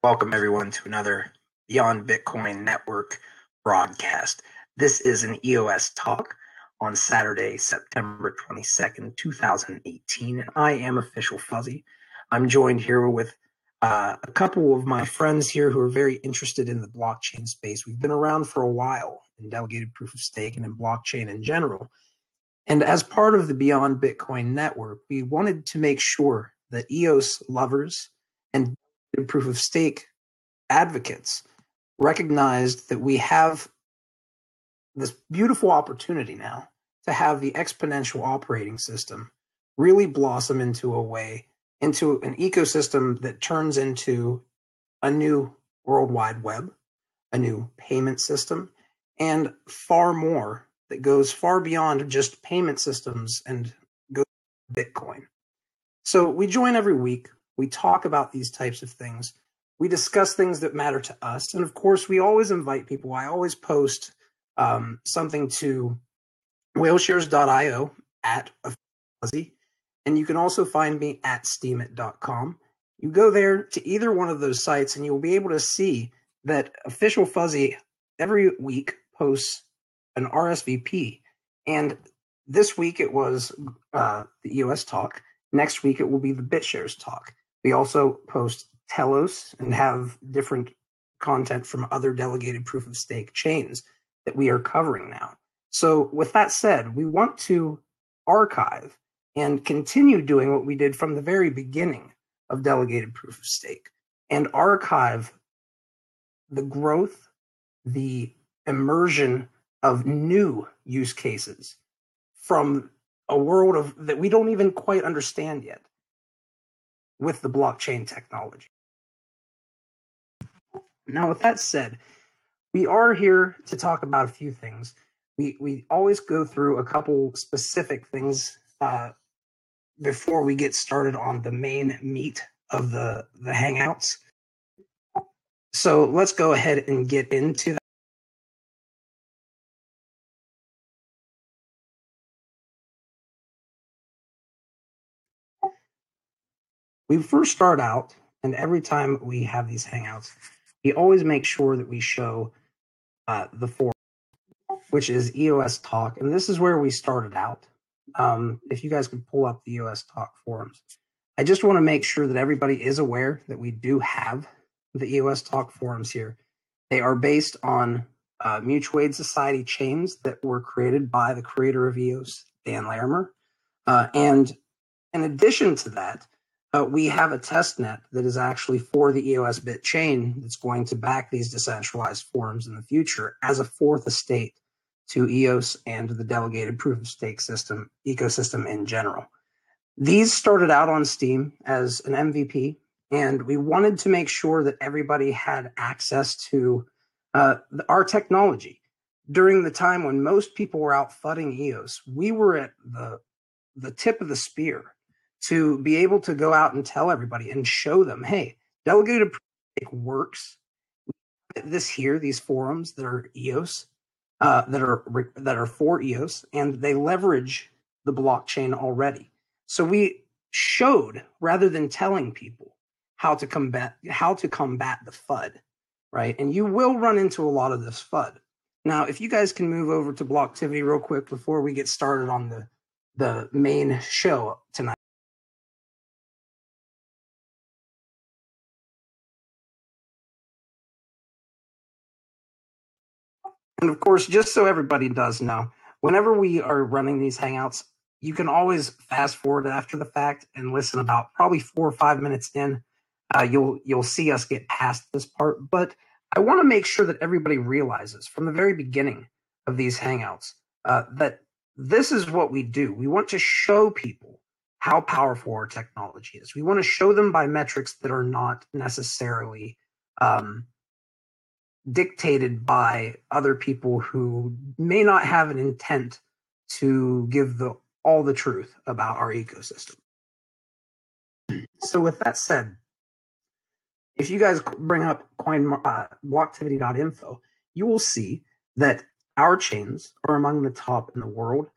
Welcome everyone to another Beyond Bitcoin Network broadcast. This is an EOSTalk on Saturday, September 22nd, 2018, and I am Official Fuzzy. I'm joined here with a couple of my friends here who are very interested in the blockchain space. We've been around for a while in delegated proof of stake and in blockchain in general. And as part of the Beyond Bitcoin Network, we wanted to make sure that EOS lovers and proof of stake advocates recognized that we have this beautiful opportunity now to have the exponential operating system really blossom into an ecosystem that turns into a new World Wide Web, a new payment system, and far more that goes far beyond just payment systems and goes to Bitcoin. So we join every week. We talk about these types of things. We discuss things that matter to us. And of course, we always invite people. I always post something to whaleshares.io @Fuzzy. And you can also find me at steemit.com. You go there to either one of those sites and you'll be able to see that Official Fuzzy every week posts an RSVP. And this week it was the EOSTalk. Next week it will be the BitsharesTalk. We also post Telos and have different content from other delegated proof of stake chains that we are covering now. So with that said, we want to archive and continue doing what we did from the very beginning of delegated proof of stake and archive the growth, the immersion of new use cases from a world that we don't even quite understand yet with the blockchain technology. Now, with that said, we are here to talk about a few things. We always go through a couple specific things before we get started on the main meat of the Hangouts. So let's go ahead and get into that. We first start out, and every time we have these Hangouts, we always make sure that we show the forum, which is EOSTalk, and this is where we started out. If you guys could pull up the EOSTalk Forums. I just want to make sure that everybody is aware that we do have the EOSTalk Forums here. They are based on mutual aid society chains that were created by the creator of EOS, Dan Larimer. And in addition to that, we have a test net that is actually for the EOS Bit chain that's going to back these decentralized forums in the future as a fourth estate to EOS and the delegated proof of stake system ecosystem in general. These started out on Steem as an MVP, and we wanted to make sure that everybody had access to our technology. During the time when most people were out fudding EOS, we were at the tip of the spear to be able to go out and tell everybody and show them, hey, delegated proof of stake works. These forums that are EOS, that are for EOS, and they leverage the blockchain already. So we showed, rather than telling people how to combat the FUD, right? And you will run into a lot of this FUD. Now, if you guys can move over to Blocktivity real quick before we get started on the main show tonight. And of course, just so everybody does know, whenever we are running these Hangouts, you can always fast forward after the fact and listen about probably 4 or 5 minutes in. You'll see us get past this part. But I want to make sure that everybody realizes from the very beginning of these Hangouts that this is what we do. We want to show people how powerful our technology is. We want to show them by metrics that are not necessarily dictated by other people who may not have an intent to give all the truth about our ecosystem. So with that said, if you guys bring up blocktivity.info, you will see that our chains are among the top in the world.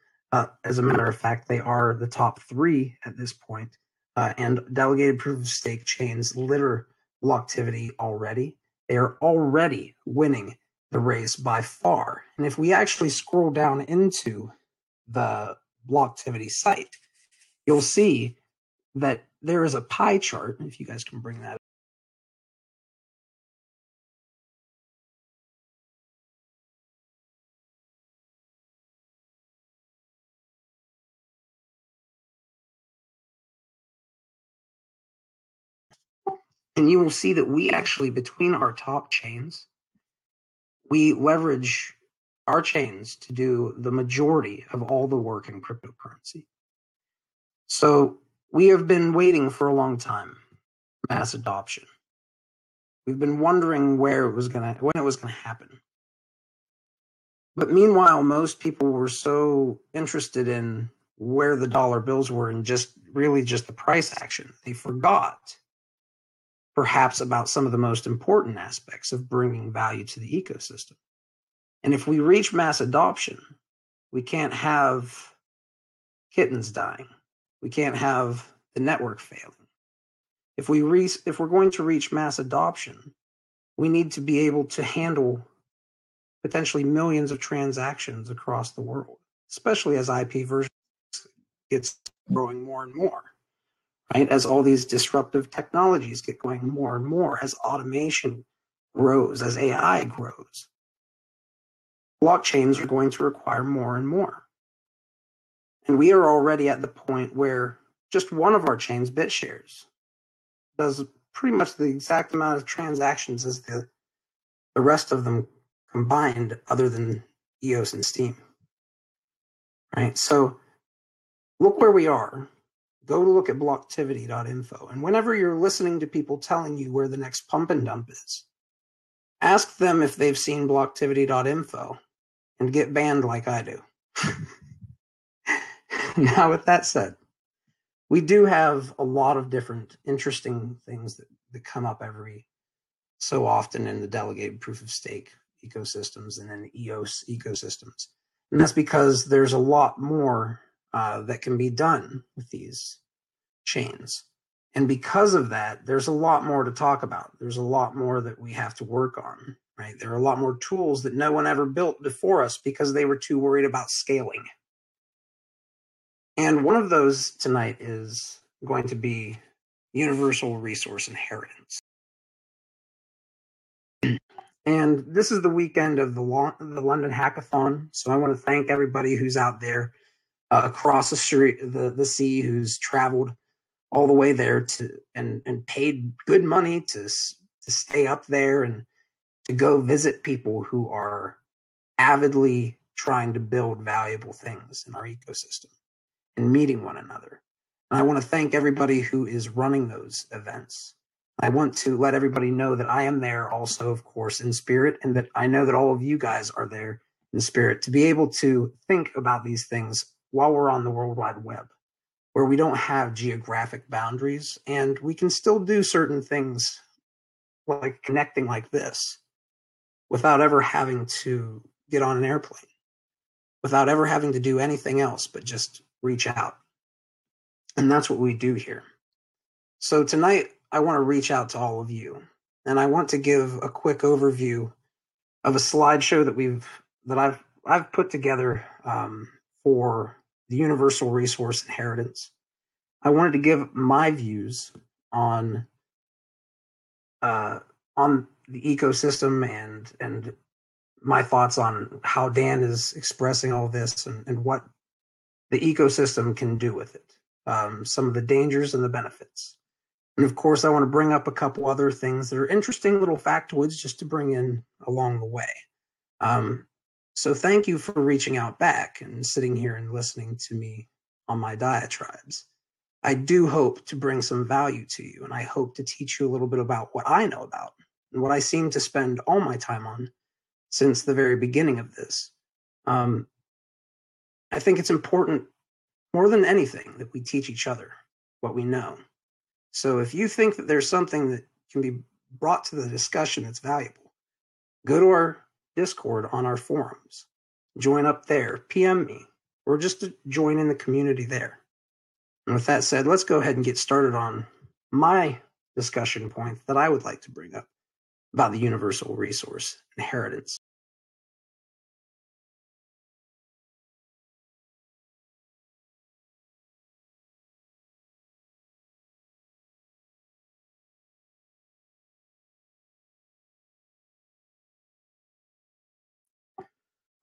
As a matter of fact, they are the top 3 at this point. And delegated proof of stake chains litter Blocktivity already. They are already winning the race by far. And if we actually scroll down into the Blocktivity site, you'll see that there is a pie chart. If you guys can bring that up. And you will see that we actually, between our top chains, we leverage our chains to do the majority of all the work in cryptocurrency. So we have been waiting for a long time, mass adoption. We've been wondering when it was going to happen. But meanwhile, most people were so interested in where the dollar bills were and just the price action. They forgot perhaps about some of the most important aspects of bringing value to the ecosystem. And if we reach mass adoption, we can't have kittens dying. We can't have the network failing. If we're going to reach mass adoption, we need to be able to handle potentially millions of transactions across the world, especially as IP version gets growing more and more, right? As all these disruptive technologies get going more and more, as automation grows, as AI grows, blockchains are going to require more and more. And we are already at the point where just one of our chains, BitShares, does pretty much the exact amount of transactions as the rest of them combined, other than EOS and Steam. Right? So look where we are. Go to look at blocktivity.info. And whenever you're listening to people telling you where the next pump and dump is, ask them if they've seen blocktivity.info and get banned like I do. Now, with that said, we do have a lot of different interesting things that come up every so often in the delegated proof of stake ecosystems and in EOS ecosystems. And that's because there's a lot more that can be done with these chains. And because of that, there's a lot more to talk about. There's a lot more that we have to work on, right? There are a lot more tools that no one ever built before us because they were too worried about scaling. And one of those tonight is going to be universal resource inheritance. And this is the weekend of the London Hackathon. So I want to thank everybody who's out there across the street, the sea, who's traveled all the way there and paid good money to stay up there and to go visit people who are avidly trying to build valuable things in our ecosystem and meeting one another. And I want to thank everybody who is running those events. I want to let everybody know that I am there also, of course, in spirit, and that I know that all of you guys are there in spirit to be able to think about these things while we're on the World Wide Web, where we don't have geographic boundaries and we can still do certain things like connecting like this without ever having to get on an airplane, without ever having to do anything else but just reach out. And that's what we do here. So tonight, I want to reach out to all of you, and I want to give a quick overview of a slideshow that I've put together for the universal resource inheritance. I wanted to give my views on the ecosystem and my thoughts on how Dan is expressing all this and what the ecosystem can do with it, some of the dangers and the benefits. And of course, I want to bring up a couple other things that are interesting little factoids just to bring in along the way. So thank you for reaching out back and sitting here and listening to me on my diatribes. I do hope to bring some value to you, and I hope to teach you a little bit about what I know about and what I seem to spend all my time on since the very beginning of this. I think it's important, more than anything, that we teach each other what we know. So if you think that there's something that can be brought to the discussion that's valuable, go to our Discord on our forums, join up there, PM me, or just to join in the community there. And with that said, let's go ahead and get started on my discussion points that I would like to bring up about the universal resource inheritance.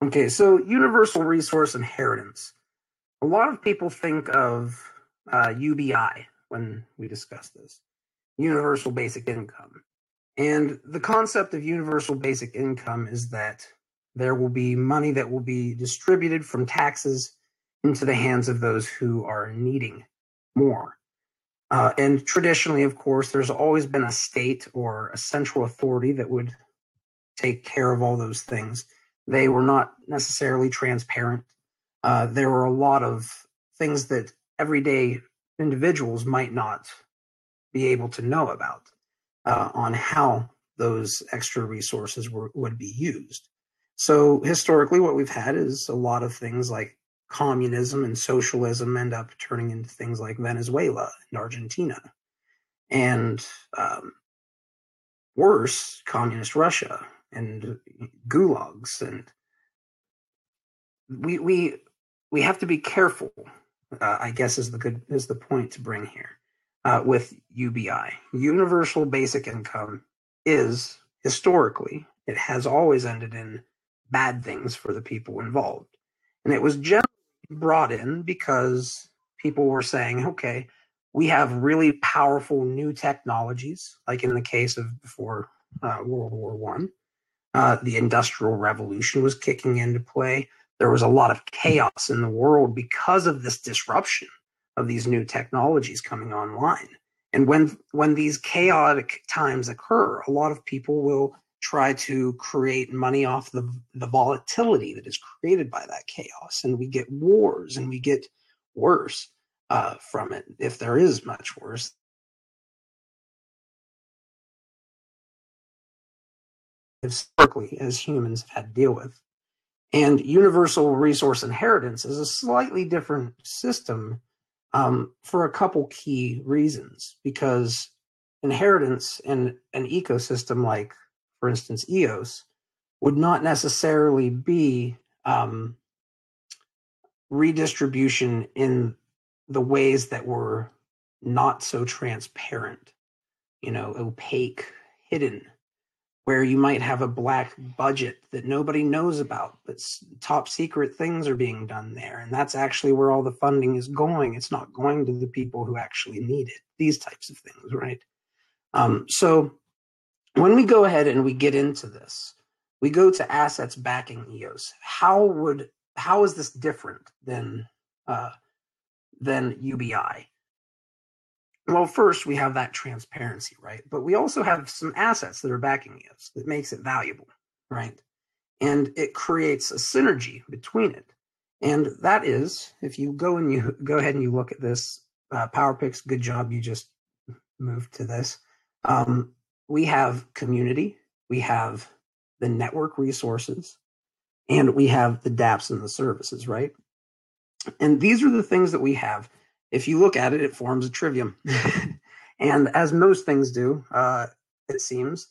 Okay, so universal resource inheritance. A lot of people think of UBI when we discuss this, universal basic income. And the concept of universal basic income is that there will be money that will be distributed from taxes into the hands of those who are needing more. And traditionally, of course, there's always been a state or a central authority that would take care of all those things. They were not necessarily transparent. There were a lot of things that everyday individuals might not be able to know about on how those extra resources would be used. So historically, what we've had is a lot of things like communism and socialism end up turning into things like Venezuela and Argentina, and worse, communist Russia and gulags. And we have to be careful. I guess is the point to bring here with UBI. Universal basic income is historically, it has always ended in bad things for the people involved. And it was generally brought in because people were saying, okay, we have really powerful new technologies, like in the case of before World War I. The Industrial Revolution was kicking into play. There was a lot of chaos in the world because of this disruption of these new technologies coming online. And when these chaotic times occur, a lot of people will try to create money off the volatility that is created by that chaos. And we get wars and we get worse from it, if there is much worse. Historically, as humans have had to deal with. And universal resource inheritance is a slightly different system for a couple key reasons. Because inheritance in an ecosystem like, for instance, EOS, would not necessarily be redistribution in the ways that were not so transparent, opaque, hidden, where you might have a black budget that nobody knows about, but top secret things are being done there. And that's actually where all the funding is going. It's not going to the people who actually need it, these types of things, right? So when we go ahead and we get into this, we go to assets backing EOS. How is this different than UBI? Well, first, we have that transparency, right? But we also have some assets that are backing EOS that makes it valuable, right? And it creates a synergy between it. And that is, if you go ahead and you look at this, PowerPix, good job, you just moved to this. We have community, we have the network resources, and we have the DApps and the services, right? And these are the things that we have. If you look at it, it forms a trivium. And as most things do, it seems,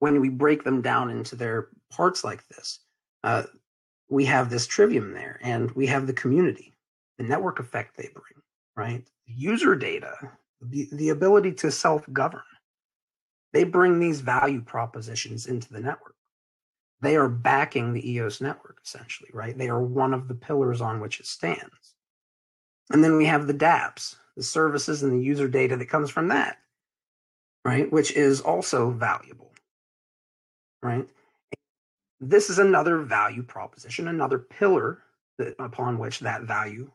when we break them down into their parts like this, we have this trivium there, and we have the community, the network effect they bring, right? User data, the ability to self-govern. They bring these value propositions into the network. They are backing the EOS network, essentially, right? They are one of the pillars on which it stands. And then we have the DApps, the services and the user data that comes from that, right? Which is also valuable, right? This is another value proposition, another pillar upon which that value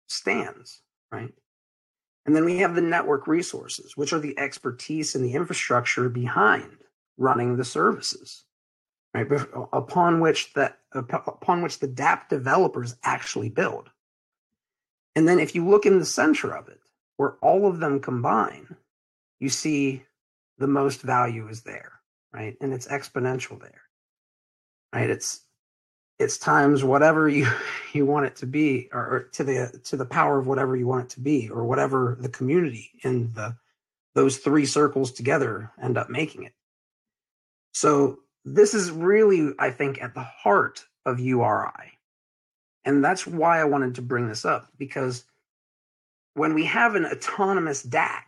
stands, right? And then we have the network resources, which are the expertise and the infrastructure behind running the services, right? Upon which the DApp developers actually build. And then if you look in the center of it, where all of them combine, you see the most value is there, right? And it's exponential there, right? It's times whatever you want it to be, or to the power of whatever you want it to be, or whatever the community in the those three circles together end up making it. So this is really, I think, at the heart of URI. And that's why I wanted to bring this up, because when we have an autonomous DAC,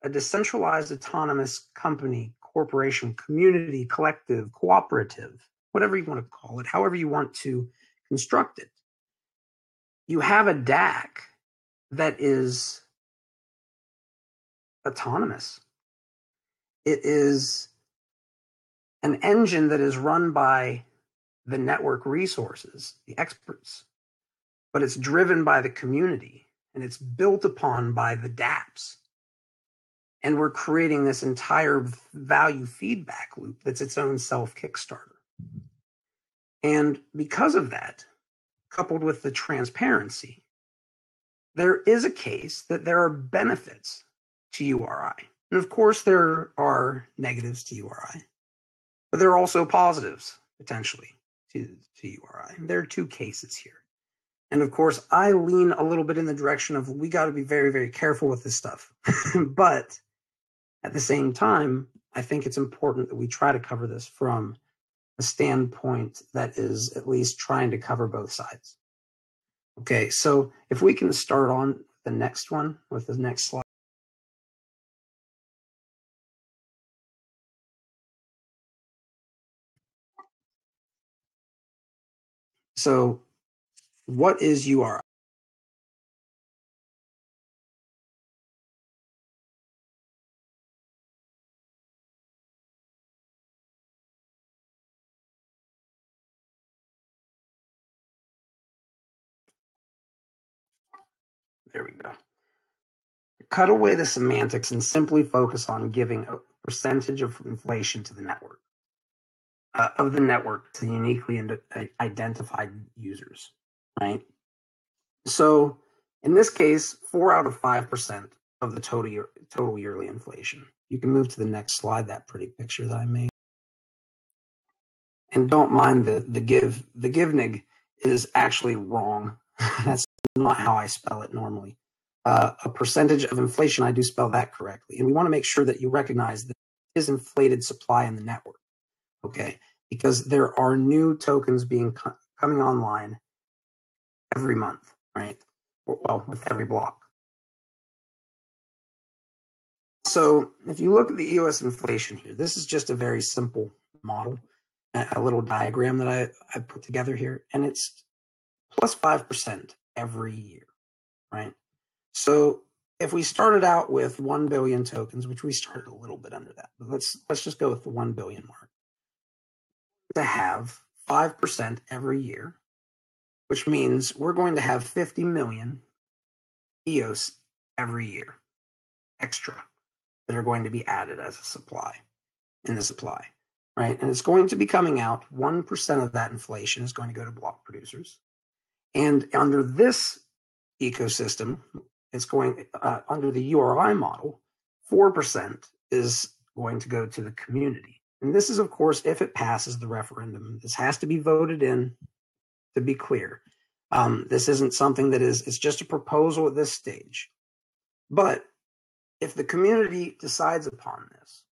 a decentralized autonomous company, corporation, community, collective, cooperative, whatever you want to call it, however you want to construct it, you have a DAC that is autonomous. It is an engine that is run by the network resources, the experts, but it's driven by the community and it's built upon by the DApps. And we're creating this entire value feedback loop that's its own self-Kickstarter. And because of that, coupled with the transparency, there is a case that there are benefits to URI. And of course, there are negatives to URI, but there are also positives potentially to URI. There are two cases here. And of course, I lean a little bit in the direction of we got to be very, very careful with this stuff. But at the same time, I think it's important that we try to cover this from a standpoint that is at least trying to cover both sides. Okay, so if we can start on the next one with the next slide. So what is URI? There we go. Cut away the semantics and simply focus on giving a percentage of inflation to the network, of the network to uniquely identified users, right? So in this case, 4 out of 5% of the total yearly inflation. You can move to the next slide, that pretty picture that I made. And don't mind the give. The givnig is actually wrong. That's not how I spell it normally. A percentage of inflation, I do spell that correctly. And we want to make sure that you recognize that it is inflated supply in the network, okay? Because there are new tokens coming online every month, right? Well, with every block. So if you look at the EOS inflation here, this is just a very simple model, a little diagram that I put together here, and it's plus 5% every year, right? So if we started out with 1 billion tokens, which we started a little bit under that, but let's just go with the 1 billion mark, to have 5% every year, which means we're going to have 50 million EOS every year extra that are going to be added as a supply in the supply, right? And it's going to be coming out. 1% of that inflation is going to go to block producers. And under this ecosystem, it's going under the URI model, 4% is going to go to the community. And this is, of course, if it passes the referendum. This has to be voted in, to be clear. This isn't something that it's just a proposal at this stage. But if the community decides upon this,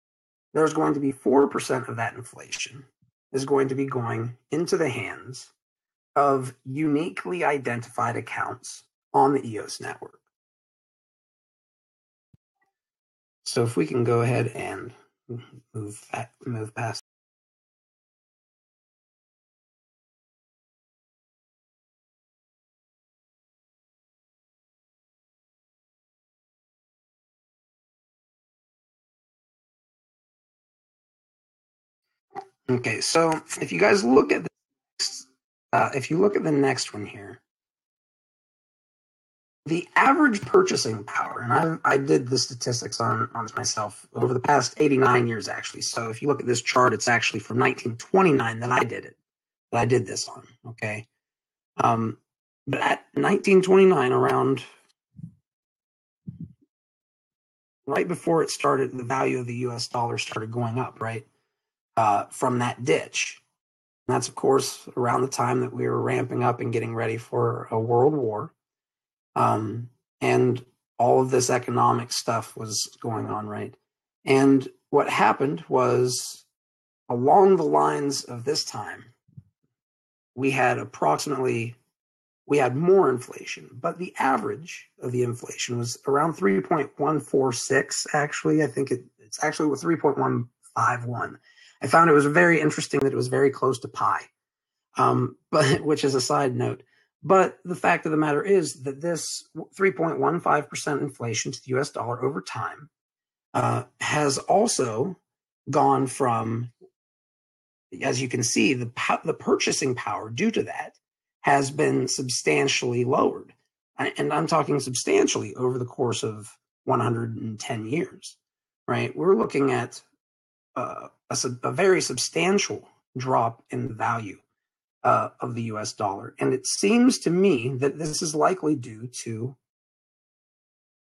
there's going to be 4% of that inflation is going to be going into the hands of uniquely identified accounts on the EOS network. So if we can go ahead and move past. Okay, so if you guys look at this, if you look at the next one here, the average purchasing power, and I did the statistics on myself over the past 89 years, actually. So if you look at this chart, it's actually from 1929 that I did this on, okay? But at 1929, around right before it started, the value of the US dollar started going up, right? From that ditch. And that's, of course, around the time that we were ramping up and getting ready for a world war. And all of this economic stuff was going on, right? And what happened was, along the lines of this time, we had more inflation, but the average of the inflation was around 3.146. Actually, I think it's actually 3.151. I found it was very interesting that it was very close to pi, but which is a side note. But the fact of the matter is that this 3.15% inflation to the US dollar over time has also gone from, as you can see, the purchasing power due to that has been substantially lowered. And I'm talking substantially over the course of 110 years, right? We're looking at a very substantial drop in the value of the US dollar. And it seems to me that this is likely due to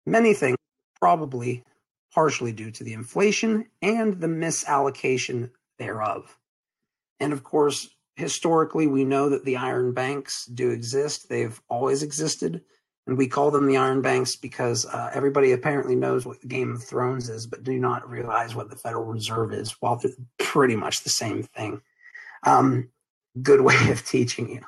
many things, probably partially due to the inflation and the misallocation thereof. And of course, historically, we know that the iron banks do exist. They've always existed. And we call them the iron banks because everybody apparently knows what the Game of Thrones is, but do not realize what the Federal Reserve is, while they're pretty much the same thing. Good way of teaching you.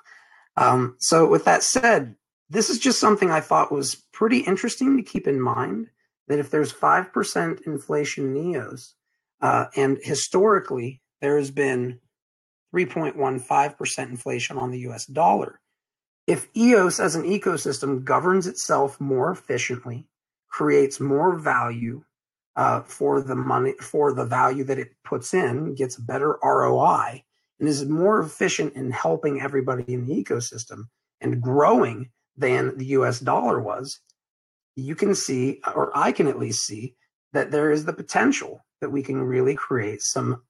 So with that said, this is just something I thought was pretty interesting to keep in mind, that if there's 5% inflation in EOS, and historically there has been 3.15% inflation on the US dollar, if EOS as an ecosystem governs itself more efficiently, creates more value for the money, for the value that it puts in, gets a better ROI, and is more efficient in helping everybody in the ecosystem and growing than the US dollar was, you can see, or I can at least see, that there is the potential that we can really create some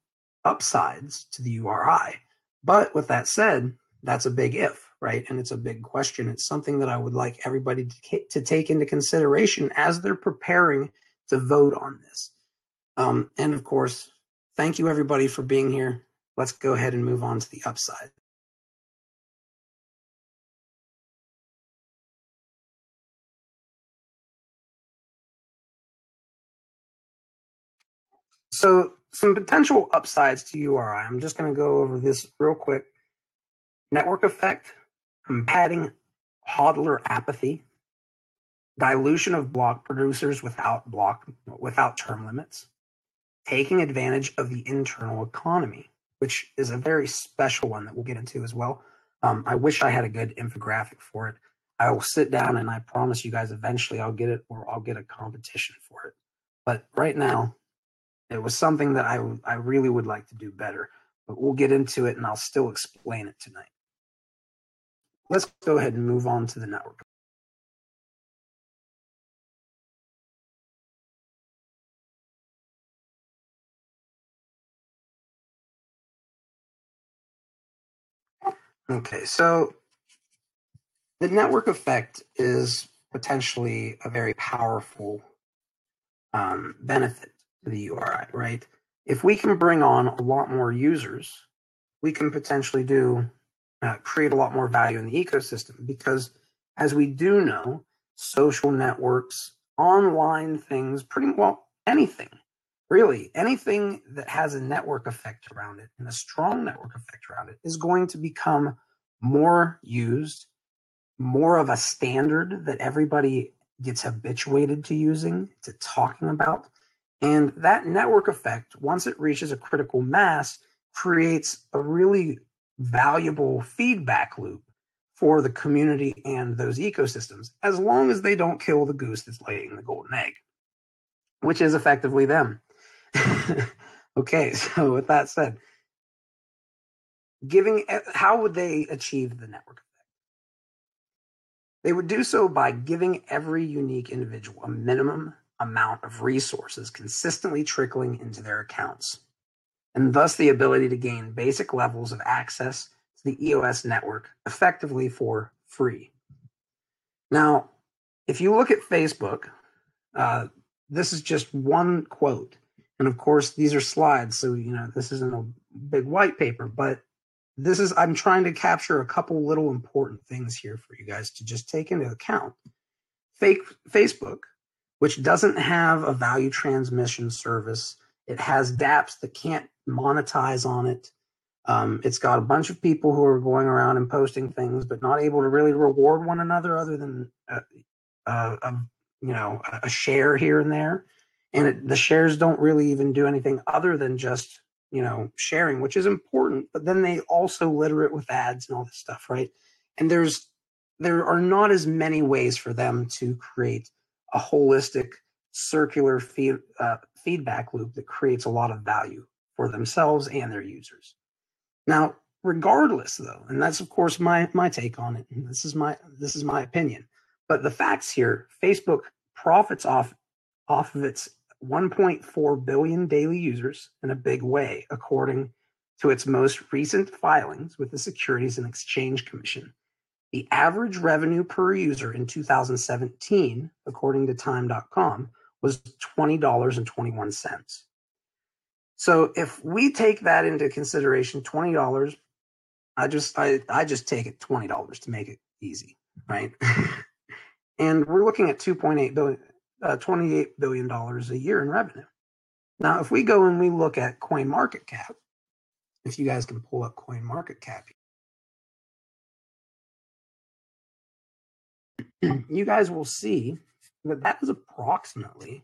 upsides to the URI. But with that said, that's a big if, right? And it's a big question. It's something that I would like everybody to take into consideration as they're preparing to vote on this. And of course, thank you everybody for being here. Let's go ahead and move on to the upside. So some potential upsides to URI. I'm just going to go over this real quick. Network effect, combating hodler apathy, dilution of block producers without term limits, taking advantage of the internal economy, which is a very special one that we'll get into as well. I wish I had a good infographic for it. I will sit down and I promise you guys eventually I'll get it, or I'll get a competition for it. But right now, it was something that I really would like to do better. But we'll get into it and I'll still explain it tonight. Let's go ahead and move on to the network. Okay, so the network effect is potentially a very powerful benefit to the URI, right? If we can bring on a lot more users, we can potentially create a lot more value in the ecosystem, because as we do know, social networks, online things, pretty well anything, really anything that has a network effect around it and a strong network effect around it is going to become more used, more of a standard that everybody gets habituated to using, to talking about. And that network effect, once it reaches a critical mass, creates a really valuable feedback loop for the community and those ecosystems, as long as they don't kill the goose that's laying the golden egg, which is effectively them. Okay, so with that said, how would they achieve the network effect? They would do so by giving every unique individual a minimum amount of resources consistently trickling into their accounts, and thus the ability to gain basic levels of access to the EOS network effectively for free. Now, if you look at Facebook, this is just one quote. And of course, these are slides, so this isn't a big white paper, but I'm trying to capture a couple little important things here for you guys to just take into account. Facebook which doesn't have a value transmission service. It has DApps that can't monetize on it. It's got a bunch of people who are going around and posting things, but not able to really reward one another other than a share here and there. And the shares don't really even do anything other than just sharing, which is important. But then they also litter it with ads and all this stuff, right? And there are not as many ways for them to create a holistic circular feedback loop that creates a lot of value for themselves and their users. Now, regardless, though, and that's of course my take on it, and this is my opinion, but the facts here: Facebook profits off of its 1.4 billion daily users in a big way, according to its most recent filings with the Securities and Exchange Commission. The average revenue per user in 2017, according to Time.com, was $20.21. So if we take that into consideration, $20, I just take it $20 to make it easy, right? And we're looking at $28 billion a year in revenue. Now, if we go and we look at CoinMarketCap, if you guys can pull up CoinMarketCap, you guys will see that is approximately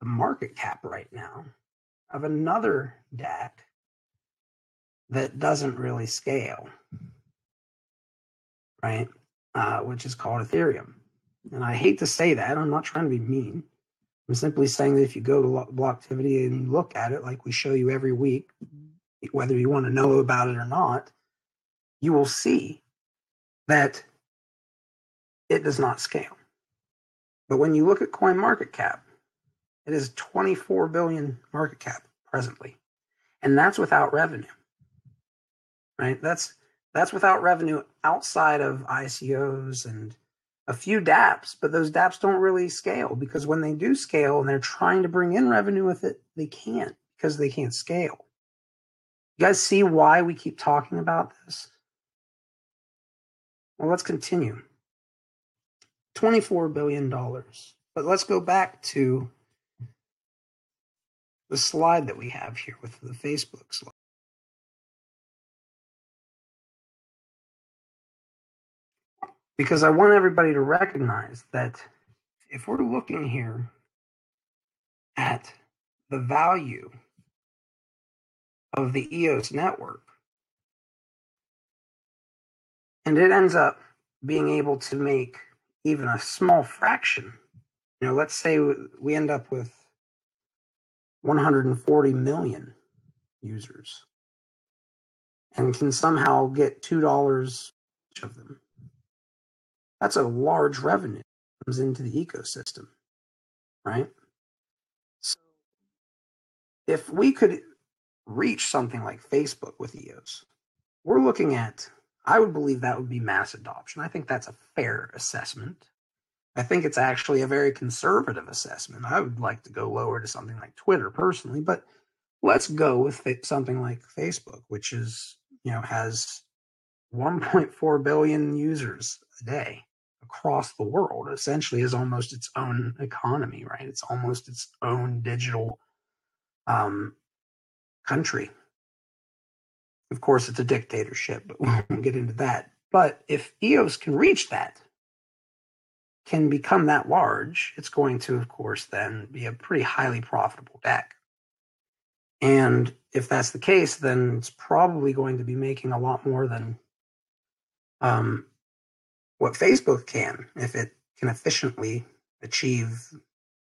the market cap right now of another DApp that doesn't really scale, right? Which is called Aetherium. And I hate to say that. I'm not trying to be mean. I'm simply saying that if you go to Blocktivity and look at it like we show you every week, whether you want to know about it or not, you will see that it does not scale. But when you look at CoinMarketCap, it is 24 billion market cap presently. And that's without revenue, right? That's without revenue outside of ICOs and a few DApps, but those DApps don't really scale because when they do scale and they're trying to bring in revenue with it, they can't because they can't scale. You guys see why we keep talking about this? Well, let's continue. $24 billion. But let's go back to the slide that we have here with the Facebook slide. Because I want everybody to recognize that if we're looking here at the value of the EOS network, and it ends up being able to make even a small fraction, let's say we end up with 140 million users and can somehow get $2 each of them. That's a large revenue that comes into the ecosystem, right? So if we could reach something like Facebook with EOS, we're looking at, I would believe that would be mass adoption. I think that's a fair assessment. I think it's actually a very conservative assessment. I would like to go lower to something like Twitter personally, but let's go with something like Facebook, which is, has 1.4 billion users a day across the world. Essentially is almost its own economy, right? It's almost its own digital country. Of course, it's a dictatorship, but we won't get into that. But if EOS can reach that, can become that large, it's going to, of course, then be a pretty highly profitable DAC. And if that's the case, then it's probably going to be making a lot more than what Facebook can, if it can efficiently achieve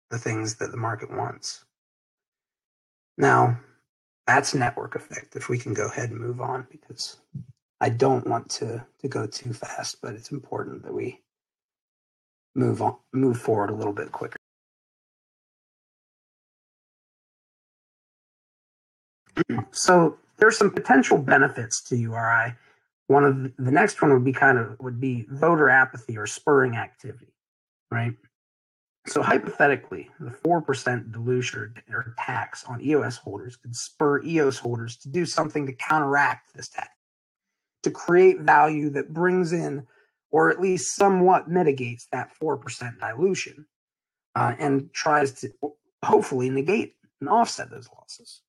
the things that the market wants. Now, that's network effect. If we can go ahead and move on, because I don't want to go too fast, but it's important that we move forward a little bit quicker. So there's some potential benefits to URI. One of the next one would be voter apathy or spurring activity, right? So hypothetically, the 4% dilution or tax on EOS holders could spur EOS holders to do something to counteract this tax, to create value that brings in, or at least somewhat mitigates that 4% dilution. and tries to hopefully negate and offset those losses.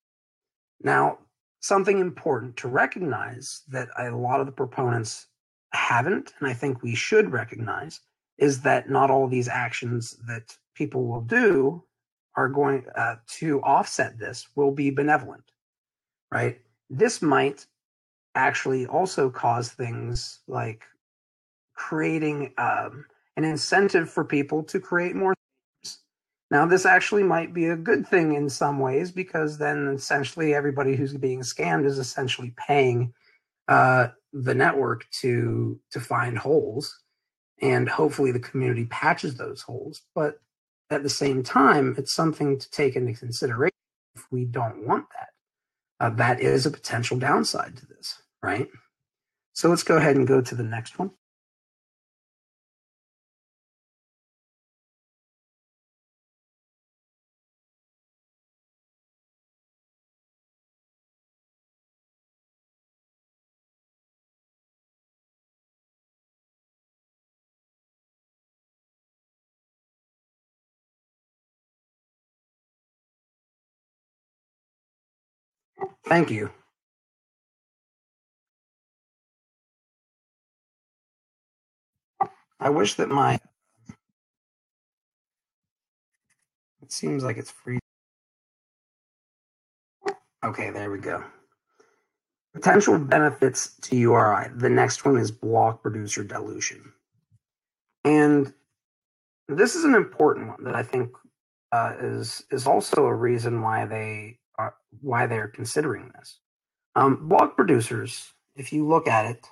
Now, something important to recognize that a lot of the proponents haven't, and I think we should recognize, is that not all of these actions that people will do are going to offset this will be benevolent, right? This might actually also cause things like creating an incentive for people to create more things. Now, this actually might be a good thing in some ways, because then essentially everybody who's being scammed is essentially paying the network to find holes, and hopefully the community patches those holes. But at the same time, it's something to take into consideration if we don't want that. That is a potential downside to this, right? So let's go ahead and go to the next one. Thank you. I wish that it seems like it's free. Okay, there we go. Potential benefits to URI. The next one is block producer dilution. And this is an important one that I think is also a reason why they're considering this. Block producers, if you look at it,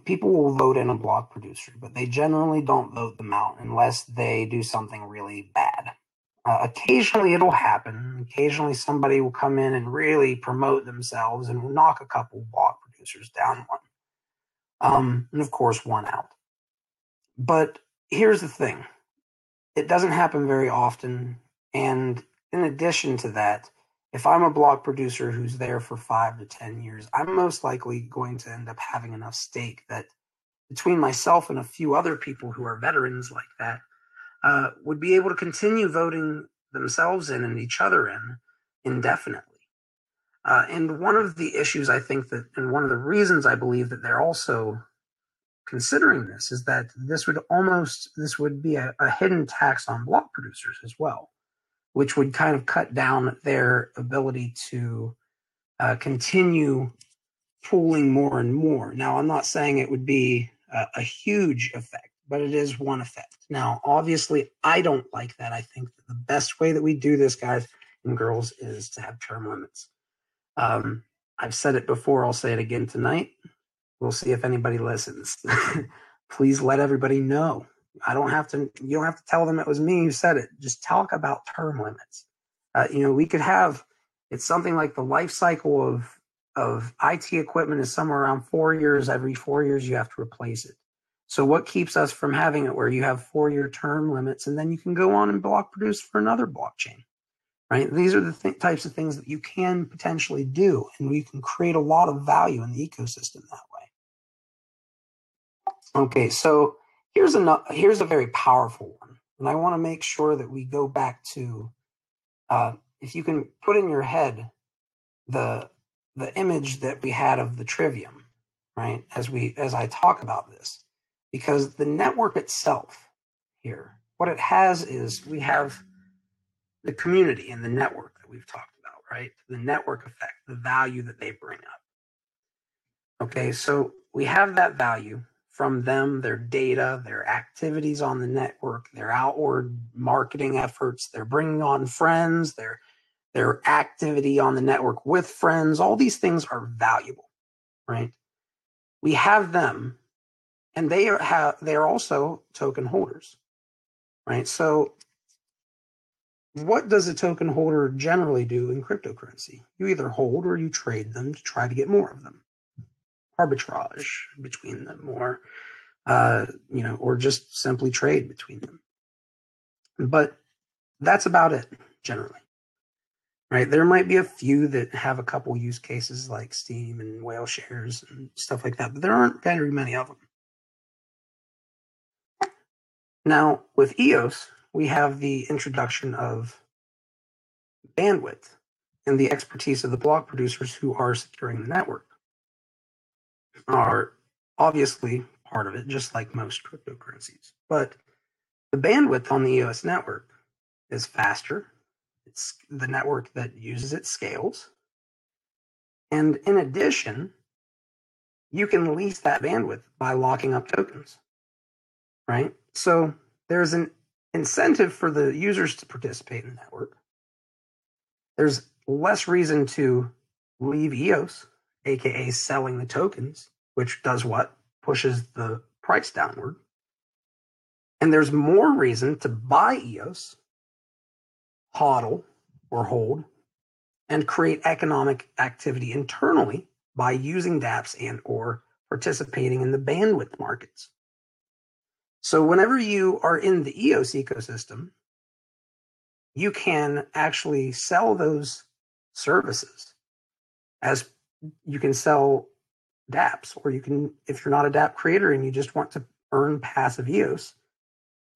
people will vote in a block producer, but they generally don't vote them out unless they do something really bad. Occasionally it'll happen. Occasionally somebody will come in and really promote themselves and will knock a couple block producers down one. And of course, one out. But here's the thing. It doesn't happen very often. And in addition to that, if I'm a block producer who's there for 5 to 10 years, I'm most likely going to end up having enough stake that between myself and a few other people who are veterans like that, would be able to continue voting themselves in and each other in indefinitely. And one of the issues I think that, and one of the reasons I believe that they're also considering this, is that this would be a hidden tax on block producers as well, which would kind of cut down their ability to continue pooling more and more. Now, I'm not saying it would be a huge effect, but it is one effect. Now, obviously, I don't like that. I think that the best way that we do this, guys and girls, is to have term limits. I've said it before. I'll say it again tonight. We'll see if anybody listens. Please let everybody know. You don't have to tell them it was me who said it. Just talk about term limits. We could have, it's something like the life cycle of IT equipment is somewhere around 4 years. Every 4 years, you have to replace it. So what keeps us from having it where you have 4-year term limits and then you can go on and block produce for another blockchain, right? These are the types of things that you can potentially do, and we can create a lot of value in the ecosystem that way. Okay, so here's a very powerful one, and I want to make sure that we go back to, if you can put in your head the image that we had of the Trivium, right? As I talk about this, because the network itself here, what it has is we have the community and the network that we've talked about, right? The network effect, the value that they bring up. Okay, so we have that value from them, their data, their activities on the network, their outward marketing efforts, they're bringing on friends, their activity on the network with friends. All these things are valuable, right? We have them, and they are also token holders, right? So what does a token holder generally do in cryptocurrency? You either hold or you trade them to try to get more of them. Arbitrage between them, or just simply trade between them. But that's about it, generally. Right? There might be a few that have a couple use cases like Steam and whale shares and stuff like that, but there aren't very many of them. Now, with EOS, we have the introduction of bandwidth and the expertise of the block producers who are securing the network are obviously part of it, just like most cryptocurrencies. But the bandwidth on the EOS network is faster. It's the network that uses it scales. And in addition, you can lease that bandwidth by locking up tokens, right? So there's an incentive for the users to participate in the network. There's less reason to leave EOS, aka selling the tokens, which does what? Pushes the price downward. And there's more reason to buy EOS, hodl or hold, and create economic activity internally by using DApps and or participating in the bandwidth markets. So whenever you are in the EOS ecosystem, you can actually sell those services as you can sell DApps, or you can, if you're not a DApp creator and you just want to earn passive EOS,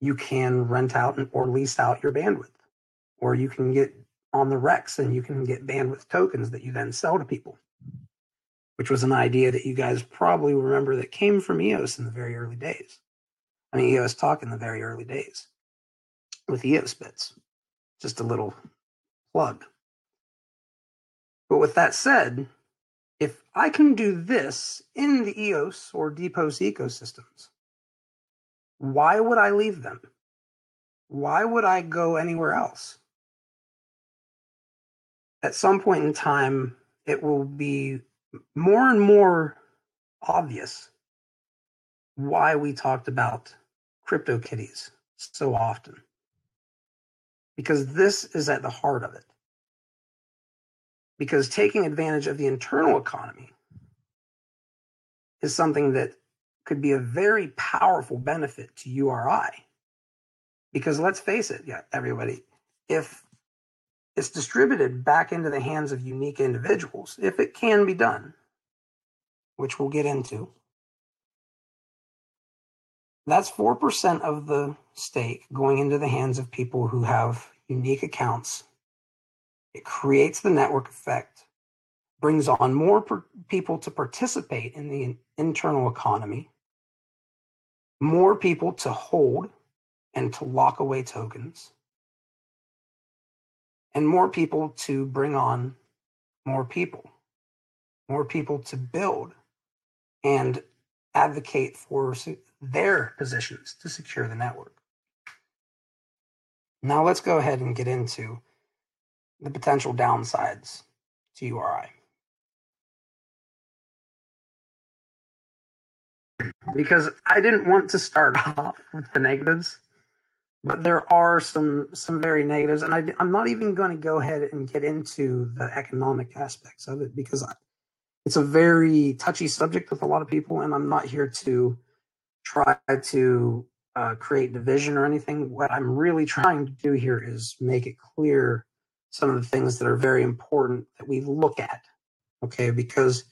you can rent out or lease out your bandwidth, or you can get on the Rex and you can get bandwidth tokens that you then sell to people, which was an idea that you guys probably remember that came from EOS in the very early days. I mean, EOSTalk in the very early days with EOS bits. Just a little plug. But with that said, if I can do this in the EOS or DPoS ecosystems, why would I leave them? Why would I go anywhere else? At some point in time, it will be more and more obvious why we talked about CryptoKitties so often. Because this is at the heart of it. Because taking advantage of the internal economy is something that could be a very powerful benefit to URI. Because let's face it, everybody, if it's distributed back into the hands of unique individuals, if it can be done, which we'll get into, that's 4% of the stake going into the hands of people who have unique accounts. It creates the network effect, brings on more people to participate in the internal economy, more people to hold and to lock away tokens, and more people to bring on more people to build and advocate for their positions to secure the network. Now let's go ahead and get into the potential downsides to URI. Because I didn't want to start off with the negatives, but there are some very negatives, and I'm not even going to go ahead and get into the economic aspects of it because it's a very touchy subject with a lot of people, and I'm not here to try to create division or anything. What I'm really trying to do here is make it clear some of the things that are very important that we look at, okay? Because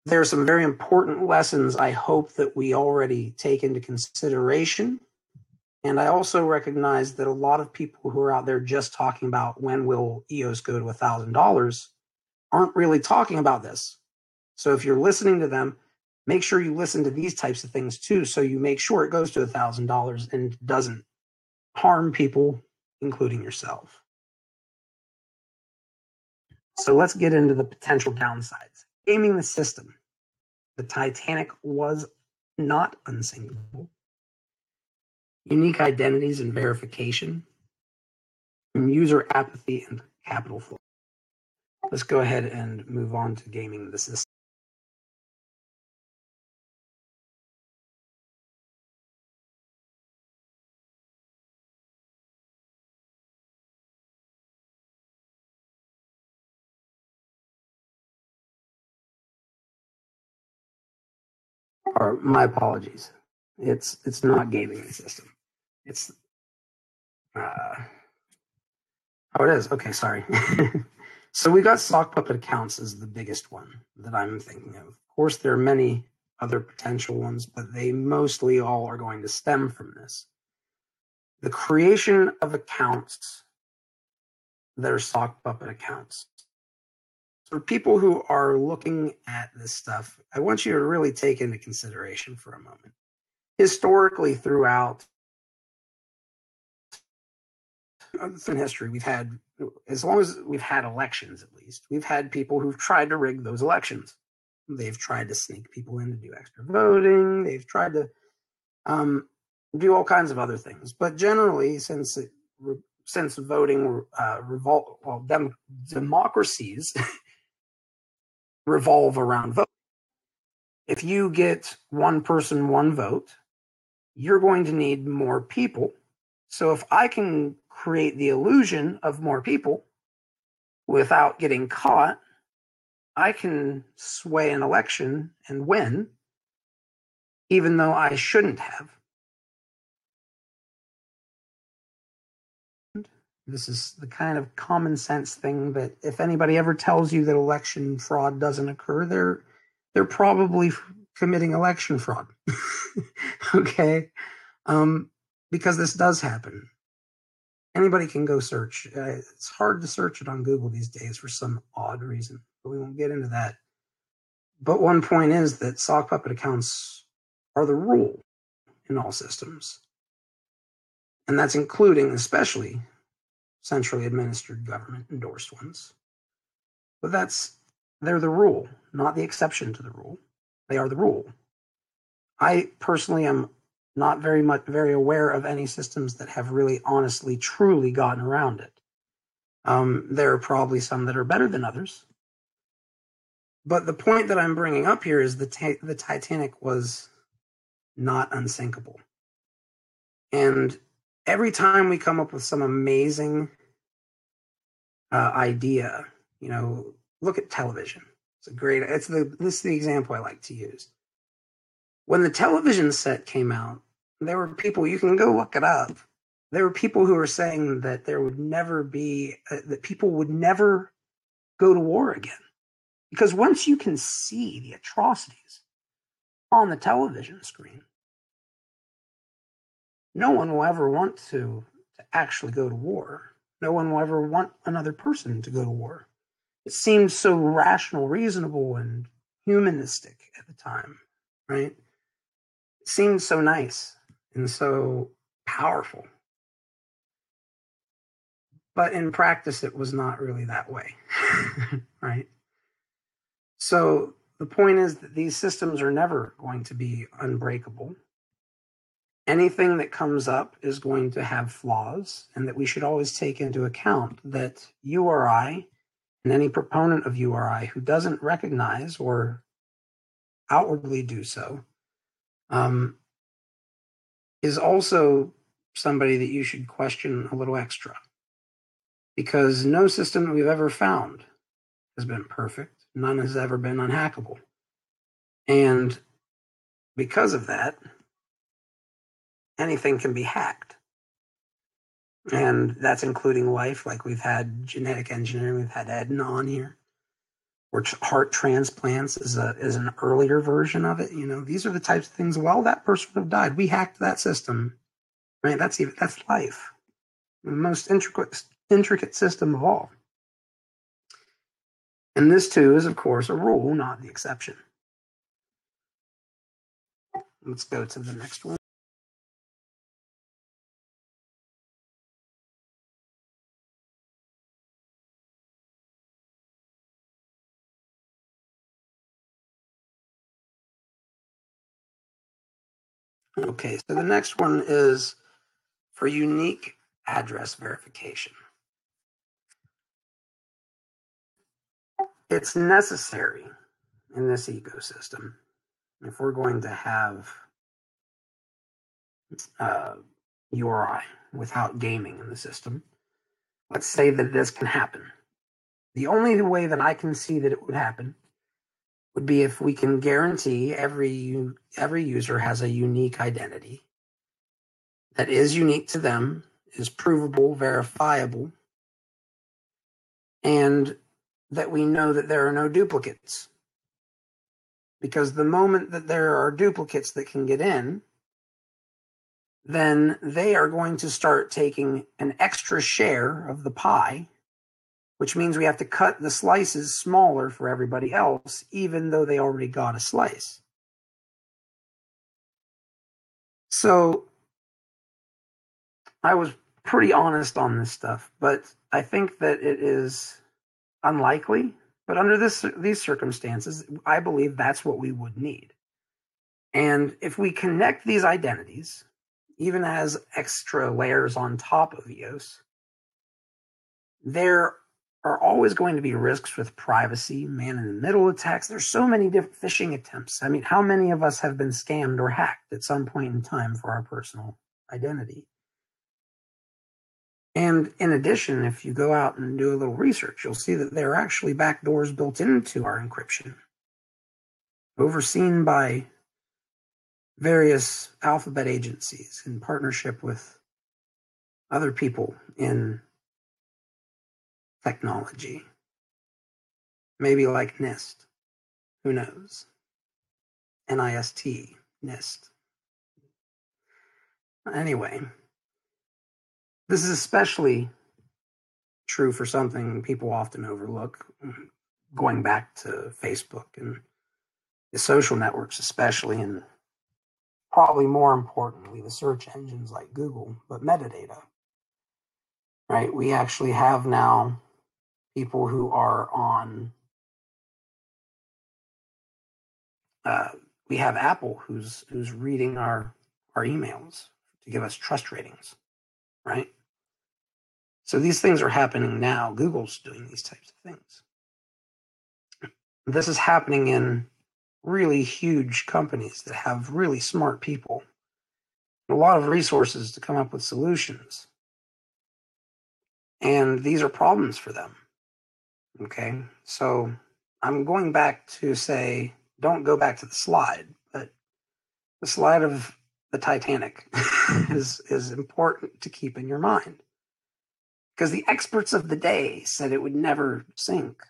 there are some very important lessons I hope that we already take into consideration. And I also recognize that a lot of people who are out there just talking about when will EOS go to $1,000 aren't really talking about this. So if you're listening to them, make sure you listen to these types of things too, so you make sure it goes to $1,000 and doesn't harm people, including yourself. So let's get into the potential downsides. Gaming the system. The Titanic was not unsinkable. Unique identities and verification, and user apathy and capital flow. Let's go ahead and move on to gaming the system. Or my apologies. It's not gaming the system. It's oh, it is. Okay, sorry. So we got sock puppet accounts as the biggest one that I'm thinking of. Of course, there are many other potential ones, but they mostly all are going to stem from this. the creation of accounts that are sock puppet accounts. For people who are looking at this stuff, I want you to really take into consideration for a moment. Historically, throughout in history, we've had, as long as we've had elections at least, we've had people who've tried to rig those elections. They've tried to sneak people in to do extra voting. They've tried to do all kinds of other things. But generally, since voting democracies revolve around vote. If you get one person, one vote, you're going to need more people. So if I can create the illusion of more people without getting caught, I can sway an election and win, even though I shouldn't have. This is the kind of common sense thing that if anybody ever tells you that election fraud doesn't occur, they're probably committing election fraud. Okay? Because this does happen. Anybody can go search. It's hard to search it on Google these days for some odd reason, but we won't get into that. But one point is that sock puppet accounts are the rule in all systems. And that's including, especially, centrally administered government endorsed ones. But they're the rule, not the exception to the rule. They are the rule. I personally am not very aware of any systems that have really honestly, truly gotten around it. There are probably some that are better than others. But the point that I'm bringing up here is the Titanic was not unsinkable. And every time we come up with some amazing idea, look at television. This is the example I like to use. When the television set came out, there were people, you can go look it up. There were people who were saying that there would never be, that people would never go to war again. Because once you can see the atrocities on the television screen, no one will ever want to actually go to war. No one will ever want another person to go to war. It seemed so rational, reasonable, and humanistic at the time, right? It seemed so nice and so powerful. But in practice, it was not really that way, right? So the point is that these systems are never going to be unbreakable. Anything that comes up is going to have flaws, and that we should always take into account that URI and any proponent of URI who doesn't recognize or outwardly do so is also somebody that you should question a little extra. Because no system that we've ever found has been perfect. None has ever been unhackable. And because of that, anything can be hacked. And that's including life, like we've had genetic engineering, we've had Edna on here, or heart transplants is an earlier version of it. These are the types of things, well, that person would have died. We hacked that system, right? That's life. The most intricate system of all. And this too is, of course, a rule, not the exception. Let's go to the next one. Okay, so the next one is for unique address verification. It's necessary in this ecosystem if we're going to have URI without gaming in the system. Let's say that this can happen. The only way that I can see that it would happen would be if we can guarantee every user has a unique identity that is unique to them, is provable, verifiable, and that we know that there are no duplicates. Because the moment that there are duplicates that can get in, then they are going to start taking an extra share of the pie, which means we have to cut the slices smaller for everybody else, even though they already got a slice. So I was pretty honest on this stuff, but I think that it is unlikely. But under these circumstances, I believe that's what we would need. And if we connect these identities, even as extra layers on top of EOS, there are always going to be risks with privacy, man-in-the-middle attacks. There's so many different phishing attempts. I mean, how many of us have been scammed or hacked at some point in time for our personal identity? And in addition, if you go out and do a little research, you'll see that there are actually backdoors built into our encryption, overseen by various alphabet agencies in partnership with other people in technology. Maybe like NIST. Who knows? NIST, NIST. Anyway, this is especially true for something people often overlook, going back to Facebook and the social networks especially, and probably more importantly, the search engines like Google, but metadata, right? We actually have now people who are on, we have Apple who's reading our emails to give us trust ratings, right? So these things are happening now. Google's doing these types of things. This is happening in really huge companies that have really smart people, a lot of resources to come up with solutions. And these are problems for them. Okay, so I'm going back to say, don't go back to the slide, but the slide of the Titanic is important to keep in your mind. Because the experts of the day said it would never sink.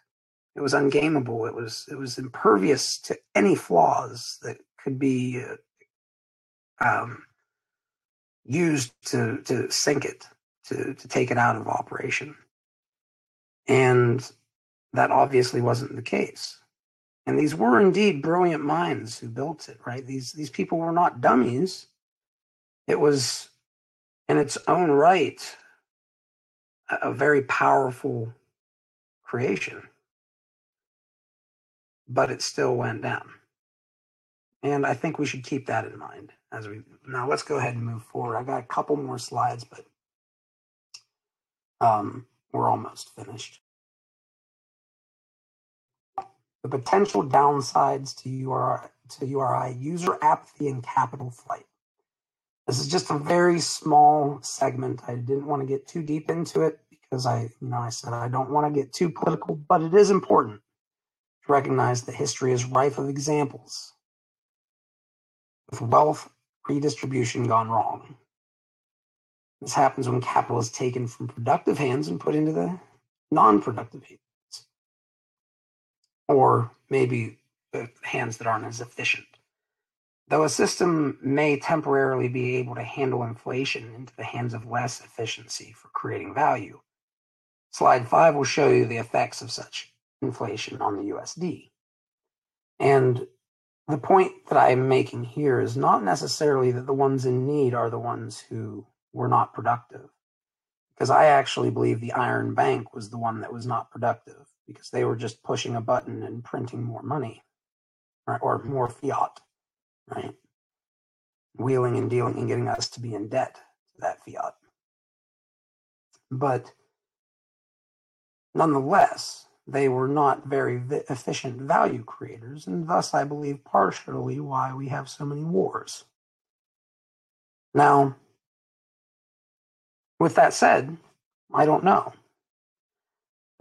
It was ungameable. It was impervious to any flaws that could be used to sink it, to take it out of operation. And that obviously wasn't the case. And these were indeed brilliant minds who built it, right? These people were not dummies. It was, in its own right, a very powerful creation. But it still went down. And I think we should keep that in mind as we now let's go ahead and move forward. I got a couple more slides, but we're almost finished. The potential downsides to URI, user apathy and capital flight. This is just a very small segment. I didn't want to get too deep into it because I said I don't want to get too political, but it is important to recognize that history is rife of examples with wealth redistribution gone wrong. This happens when capital is taken from productive hands and put into the non-productive hands, or maybe the hands that aren't as efficient. Though a system may temporarily be able to handle inflation into the hands of less efficiency for creating value, slide 5 will show you the effects of such inflation on the USD. And the point that I'm making here is not necessarily that the ones in need are the ones who were not productive, because I actually believe the Iron Bank was the one that was not productive because they were just pushing a button and printing more money, right? Or more fiat, right? Wheeling and dealing and getting us to be in debt to that fiat. But nonetheless, they were not very efficient value creators, and thus I believe partially why we have so many wars. Now, with that said, I don't know.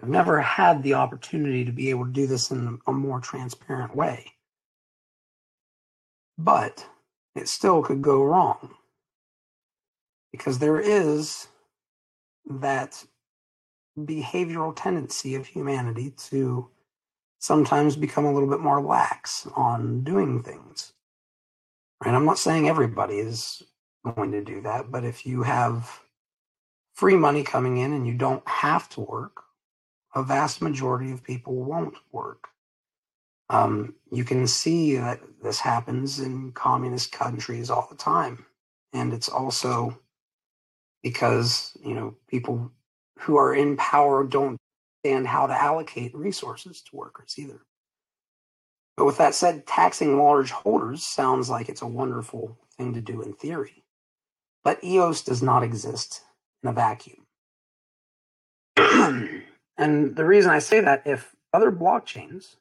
I've never had the opportunity to be able to do this in a more transparent way. But it still could go wrong, because there is that behavioral tendency of humanity to sometimes become a little bit more lax on doing things. Right? I'm not saying everybody is going to do that. But if you have free money coming in and you don't have to work, a vast majority of people won't work. You can see that this happens in communist countries all the time. And it's also because, people who are in power don't understand how to allocate resources to workers either. But with that said, taxing large holders sounds like it's a wonderful thing to do in theory. But EOS does not exist in a vacuum. And the reason I say that, if other blockchains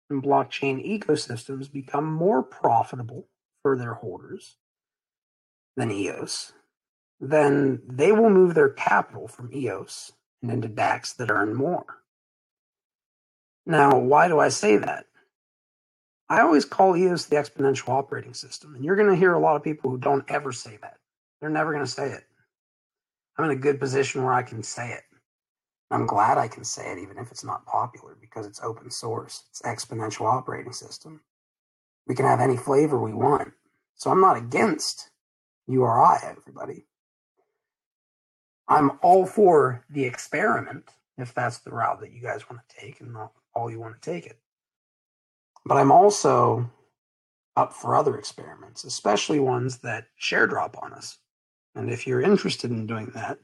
and blockchain ecosystems become more profitable for their holders than EOS, then they will move their capital from EOS and into DApps that earn more. Now, why do I say that? I always call EOS the exponential operating system, and you're going to hear a lot of people who don't ever say that. They're never going to say it. I'm in a good position where I can say it. I'm glad I can say it, even if it's not popular, because it's open source. It's exponential operating system. We can have any flavor we want. So I'm not against URI, everybody. I'm all for the experiment, if that's the route that you guys want to take and not all you want to take it. But I'm also up for other experiments, especially ones that share drop on us. And if you're interested in doing that,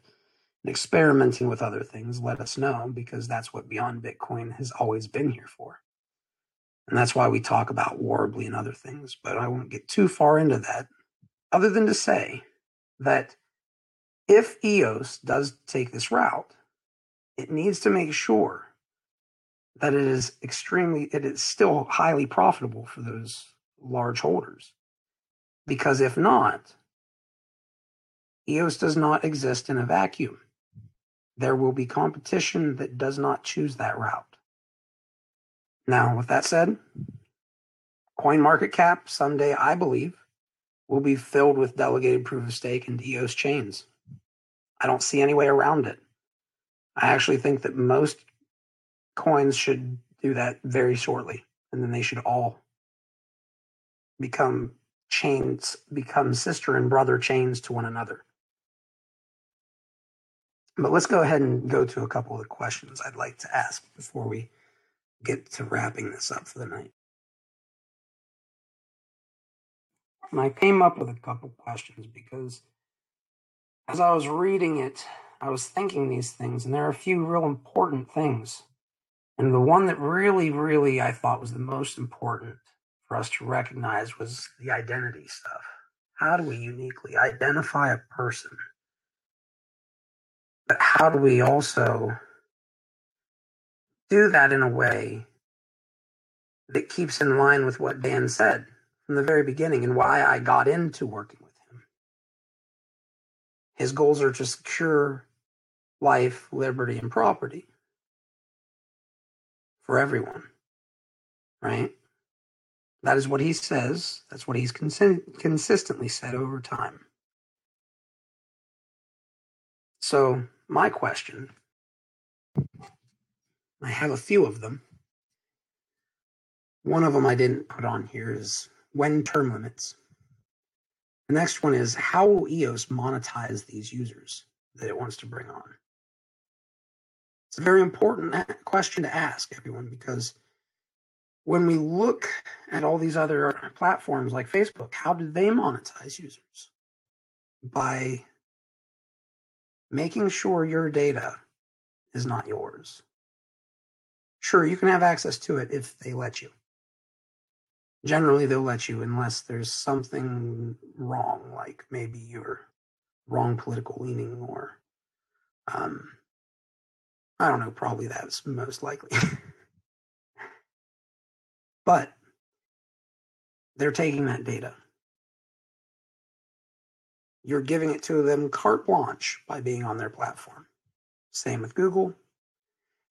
and experimenting with other things, let us know, because that's what Beyond Bitcoin has always been here for. And that's why we talk about Warbly and other things, but I won't get too far into that, other than to say that if EOS does take this route, it needs to make sure that it is still highly profitable for those large holders. Because if not, EOS does not exist in a vacuum. There will be competition that does not choose that route. Now, with that said, CoinMarketCap someday, I believe, will be filled with delegated proof of stake and EOS chains. I don't see any way around it. I actually think that most coins should do that very shortly, and then they should all become chains, become sister and brother chains to one another. But let's go ahead and go to a couple of the questions I'd like to ask before we get to wrapping this up for the night. And I came up with a couple questions because as I was reading it, I was thinking these things, and there are a few real important things. And the one that really I thought was the most important for us to recognize was the identity stuff. How do we uniquely identify a person? But how do we also do that in a way that keeps in line with what Dan said from the very beginning and why I got into working with him? His goals are to secure life, liberty, and property for everyone, right? That is what he says. That's what he's consistently said over time. So my question, I have a few of them. One of them I didn't put on here is when term limits. The next one is, how will EOS monetize these users that it wants to bring on? It's a very important question to ask everyone, because when we look at all these other platforms like Facebook, how do they monetize users? By making sure your data is not yours. Sure, you can have access to it if they let you. Generally, they'll let you unless there's something wrong, like maybe you're wrong political leaning, or I don't know, probably that's most likely. But they're taking that data. You're giving it to them carte blanche by being on their platform. Same with Google.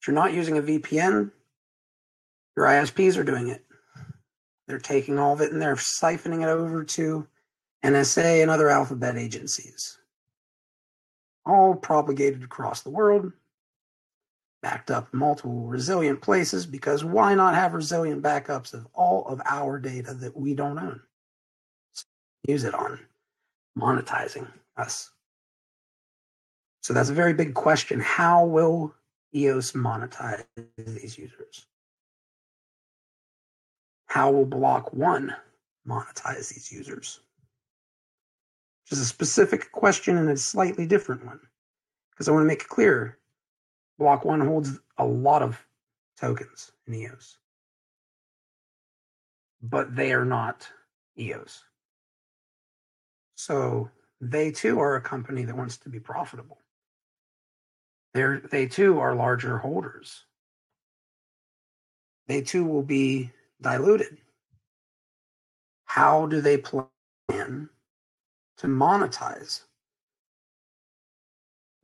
If you're not using a VPN, your ISPs are doing it. They're taking all of it and they're siphoning it over to NSA and other alphabet agencies, all propagated across the world, backed up in multiple resilient places, because why not have resilient backups of all of our data that we don't own? So use it on monetizing us? So that's a very big question. How will EOS monetize these users? How will Block One monetize these users? Which is a specific question and a slightly different one, because I want to make it clear, Block One holds a lot of tokens in EOS, but they are not EOS. So they too are a company that wants to be profitable. They too are larger holders. They too will be diluted. How do they plan to monetize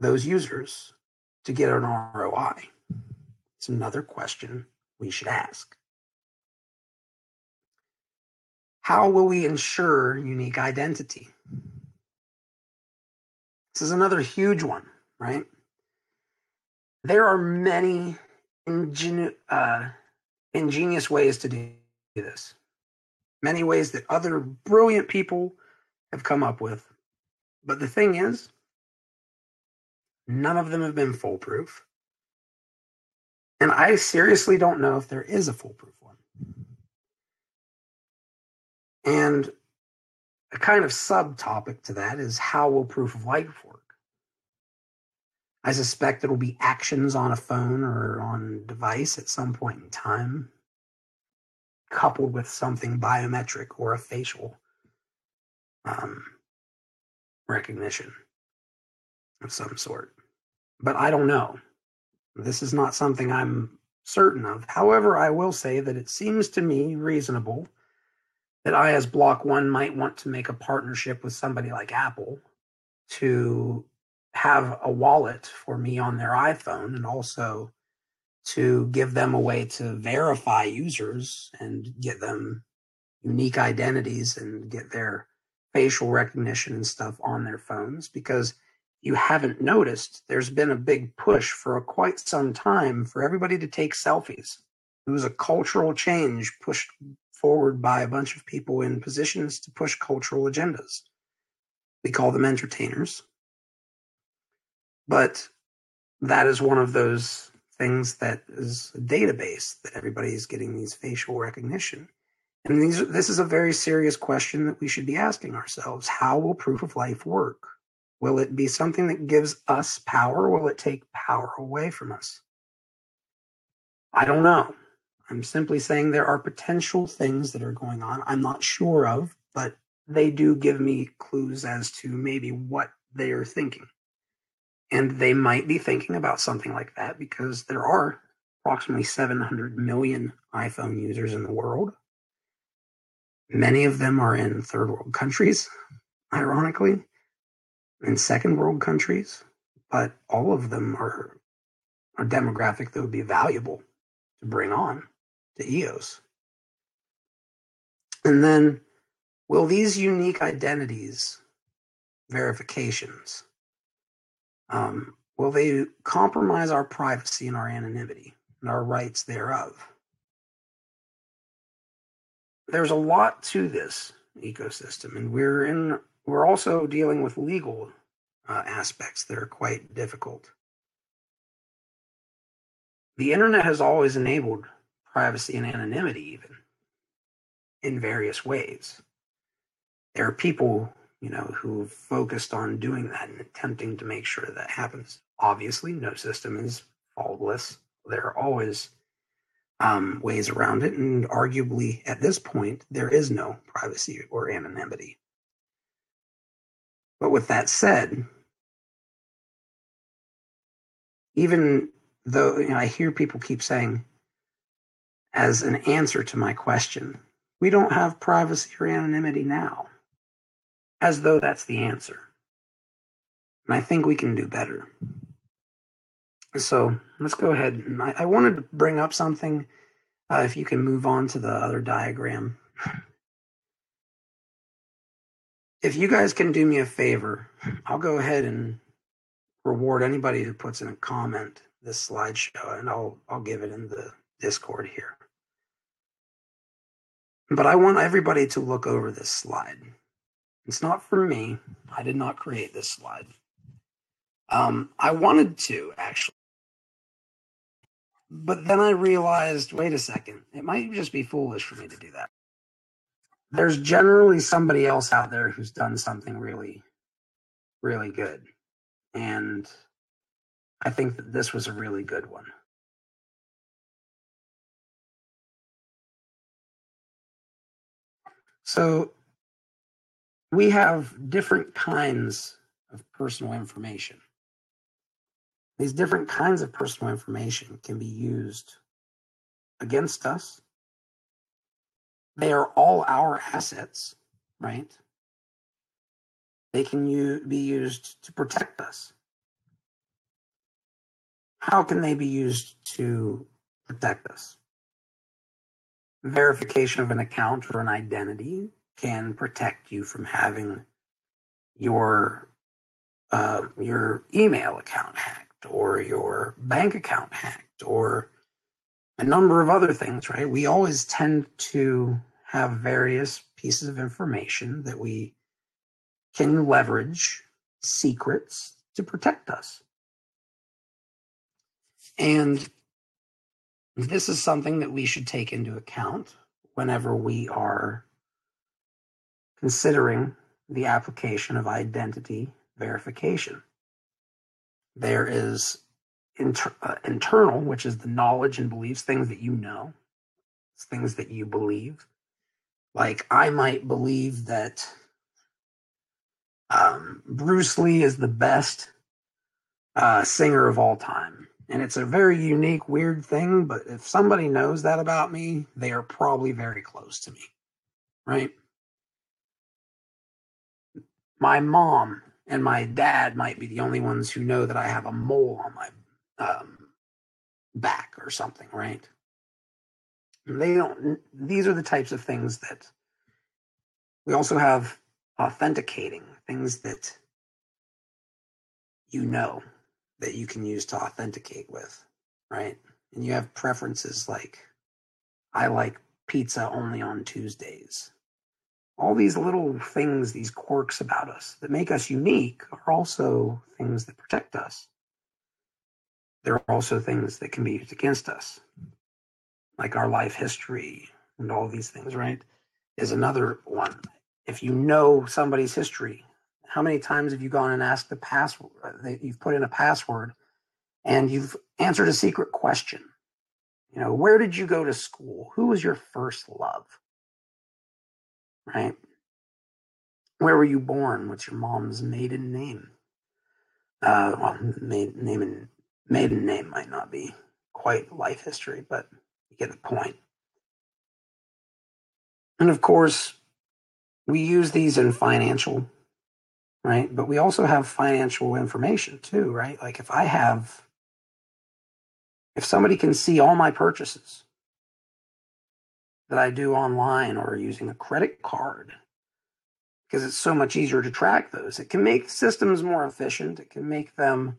those users to get an ROI? It's another question we should ask. How will we ensure unique identity? This is another huge one, right? There are many ingenious ways to do this. Many ways that other brilliant people have come up with. But the thing is, none of them have been foolproof. And I seriously don't know if there is a foolproof one. And a kind of subtopic to that is, how will proof of life work? I suspect it'll be actions on a phone or on a device at some point in time, coupled with something biometric or a facial recognition of some sort. But I don't know. This is not something I'm certain of. However, I will say that it seems to me reasonable that I, as Block One, might want to make a partnership with somebody like Apple to have a wallet for me on their iPhone, and also to give them a way to verify users and get them unique identities and get their facial recognition and stuff on their phones. Because you haven't noticed, there's been a big push for quite some time for everybody to take selfies. It was a cultural change pushed forward by a bunch of people in positions to push cultural agendas. We call them entertainers. But that is one of those things that is a database that everybody is getting these facial recognition. And this is a very serious question that we should be asking ourselves. How will proof of life work? Will it be something that gives us power? Will it take power away from us? I don't know. I'm simply saying there are potential things that are going on I'm not sure of, but they do give me clues as to maybe what they are thinking. And they might be thinking about something like that because there are approximately 700 million iPhone users in the world. Many of them are in third world countries, ironically, in second world countries, but all of them are a demographic that would be valuable to bring on to EOS. And then, will these unique identities, verifications, will they compromise our privacy and our anonymity and our rights thereof? There's a lot to this ecosystem, and we're also dealing with legal aspects that are quite difficult. The internet has always enabled privacy and anonymity, even in various ways. There are people, who've focused on doing that and attempting to make sure that happens. Obviously, no system is faultless. There are always ways around it, and arguably, at this point, there is no privacy or anonymity. But with that said, even though I hear people keep saying, as an answer to my question, we don't have privacy or anonymity now, as though that's the answer. And I think we can do better. So let's go ahead. And I wanted to bring up something, if you can move on to the other diagram. If you guys can do me a favor, I'll go ahead and reward anybody who puts in a comment this slideshow, and I'll give it in the Discord here. But I want everybody to look over this slide. It's not for me. I did not create this slide. I wanted to, actually. But then I realized, wait a second, it might just be foolish for me to do that. There's generally somebody else out there who's done something really, really good. And I think that this was a really good one. So we have different kinds of personal information. These different kinds of personal information can be used against us. They are all our assets, right? They can be used to protect us. How can they be used to protect us? Verification of an account or an identity can protect you from having your email account hacked or your bank account hacked or a number of other things, right? We always tend to have various pieces of information that we can leverage, secrets, to protect us. And this is something that we should take into account whenever we are considering the application of identity verification. There is internal, which is the knowledge and beliefs, things that you know, things that you believe. Like I might believe that Bruce Lee is the best singer of all time. And it's a very unique, weird thing, but if somebody knows that about me, they are probably very close to me, right? My mom and my dad might be the only ones who know that I have a mole on my back or something, right? These are the types of things that we also have. Authenticating, things that you know that you can use to authenticate with, right? And you have preferences like, I like pizza only on Tuesdays. All these little things, these quirks about us that make us unique are also things that protect us. There are also things that can be used against us, like our life history and all these things, right? Is another one. If you know somebody's history, how many times have you gone and asked the password? You've put in a password and you've answered a secret question. You know, where did you go to school? Who was your first love? Right? Where were you born? What's your mom's maiden name? Maiden name might not be quite life history, but you get the point. And of course, we use these in financial, right? But we also have financial information too, right? Like if somebody can see all my purchases that I do online or using a credit card, because it's so much easier to track those, it can make systems more efficient. It can make them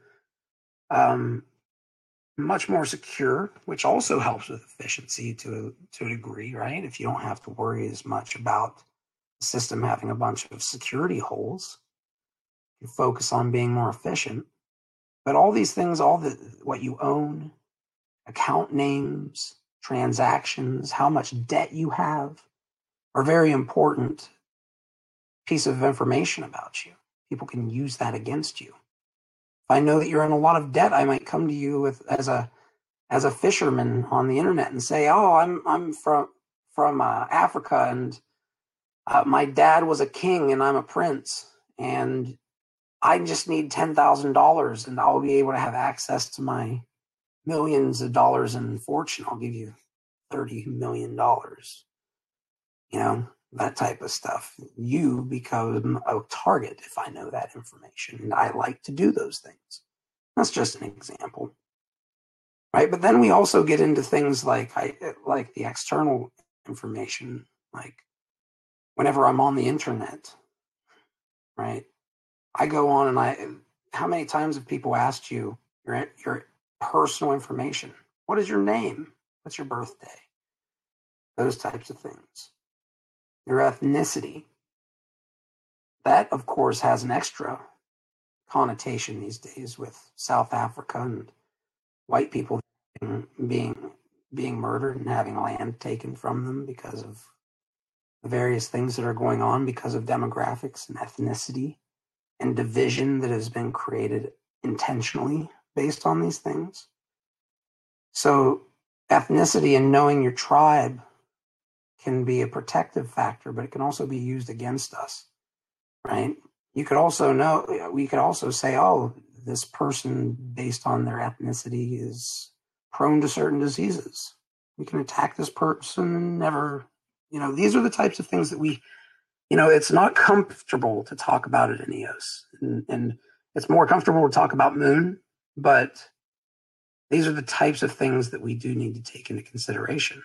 much more secure, which also helps with efficiency to a degree, right? If you don't have to worry as much about the system having a bunch of security holes, you focus on being more efficient. But all these things, what you own, account names, transactions, how much debt you have, are very important piece of information about you. People can use that against you. If I know that you're in a lot of debt, I might come to you as a fisherman on the internet and say, "Oh, I'm from Africa, and my dad was a king, and I'm a prince, and I just need $10,000, and I'll be able to have access to my millions of dollars in fortune. I'll give you $30 million." You know, that type of stuff. You become a target if I know that information, and I like to do those things. That's just an example, right? But then we also get into things like the external information, like whenever I'm on the internet, right? I go on and how many times have people asked you your personal information? What is your name? What's your birthday? Those types of things. Your ethnicity. That, of course, has an extra connotation these days with South Africa and white people being murdered and having land taken from them because of the various things that are going on because of demographics and ethnicity and division that has been created intentionally based on these things. So ethnicity and knowing your tribe can be a protective factor, but it can also be used against us, right? We could also say, oh, this person based on their ethnicity is prone to certain diseases. We can attack this person and never, these are the types of things that it's not comfortable to talk about it in EOS. And it's more comfortable to talk about Moon, but these are the types of things that we do need to take into consideration.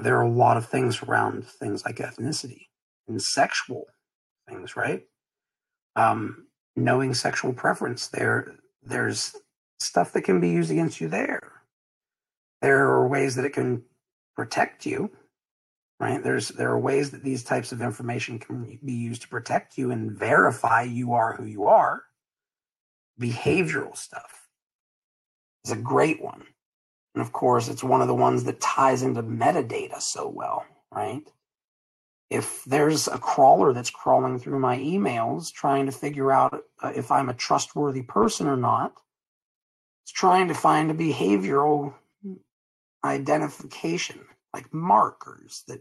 There are a lot of things around things like ethnicity and sexual things, right? Knowing sexual preference, there's stuff that can be used against you there. There are ways that it can protect you, right? There are ways that these types of information can be used to protect you and verify you are who you are. Behavioral stuff is a great one. And of course, it's one of the ones that ties into metadata so well, right? If there's a crawler that's crawling through my emails trying to figure out if I'm a trustworthy person or not, it's trying to find a behavioral identification, like markers that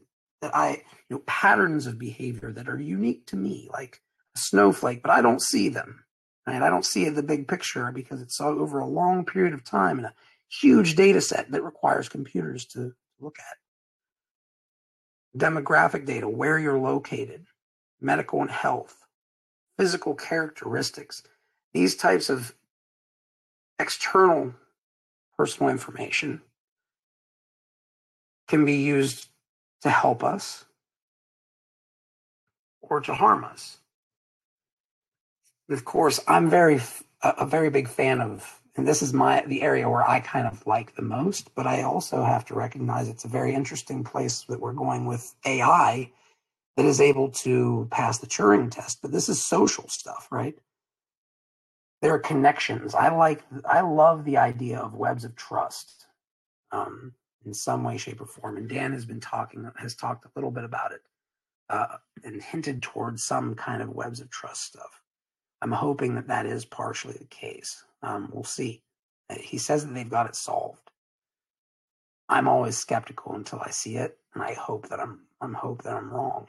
patterns of behavior that are unique to me, like a snowflake, but I don't see them. Right? I don't see the big picture because it's over a long period of time and a huge data set that requires computers to look at. Demographic data, where you're located, medical and health, physical characteristics, these types of external personal information can be used to help us or to harm us. Of course, I'm a very big fan of, and this is the area where I kind of like the most, but I also have to recognize it's a very interesting place that we're going with AI that is able to pass the Turing test. But this is social stuff, right? There are connections. I love the idea of webs of trust in some way, shape, or form. And Dan has talked a little bit about it and hinted towards some kind of webs of trust stuff. I'm hoping that is partially the case. We'll see. He says that they've got it solved. I'm always skeptical until I see it, and I hope that I'm wrong.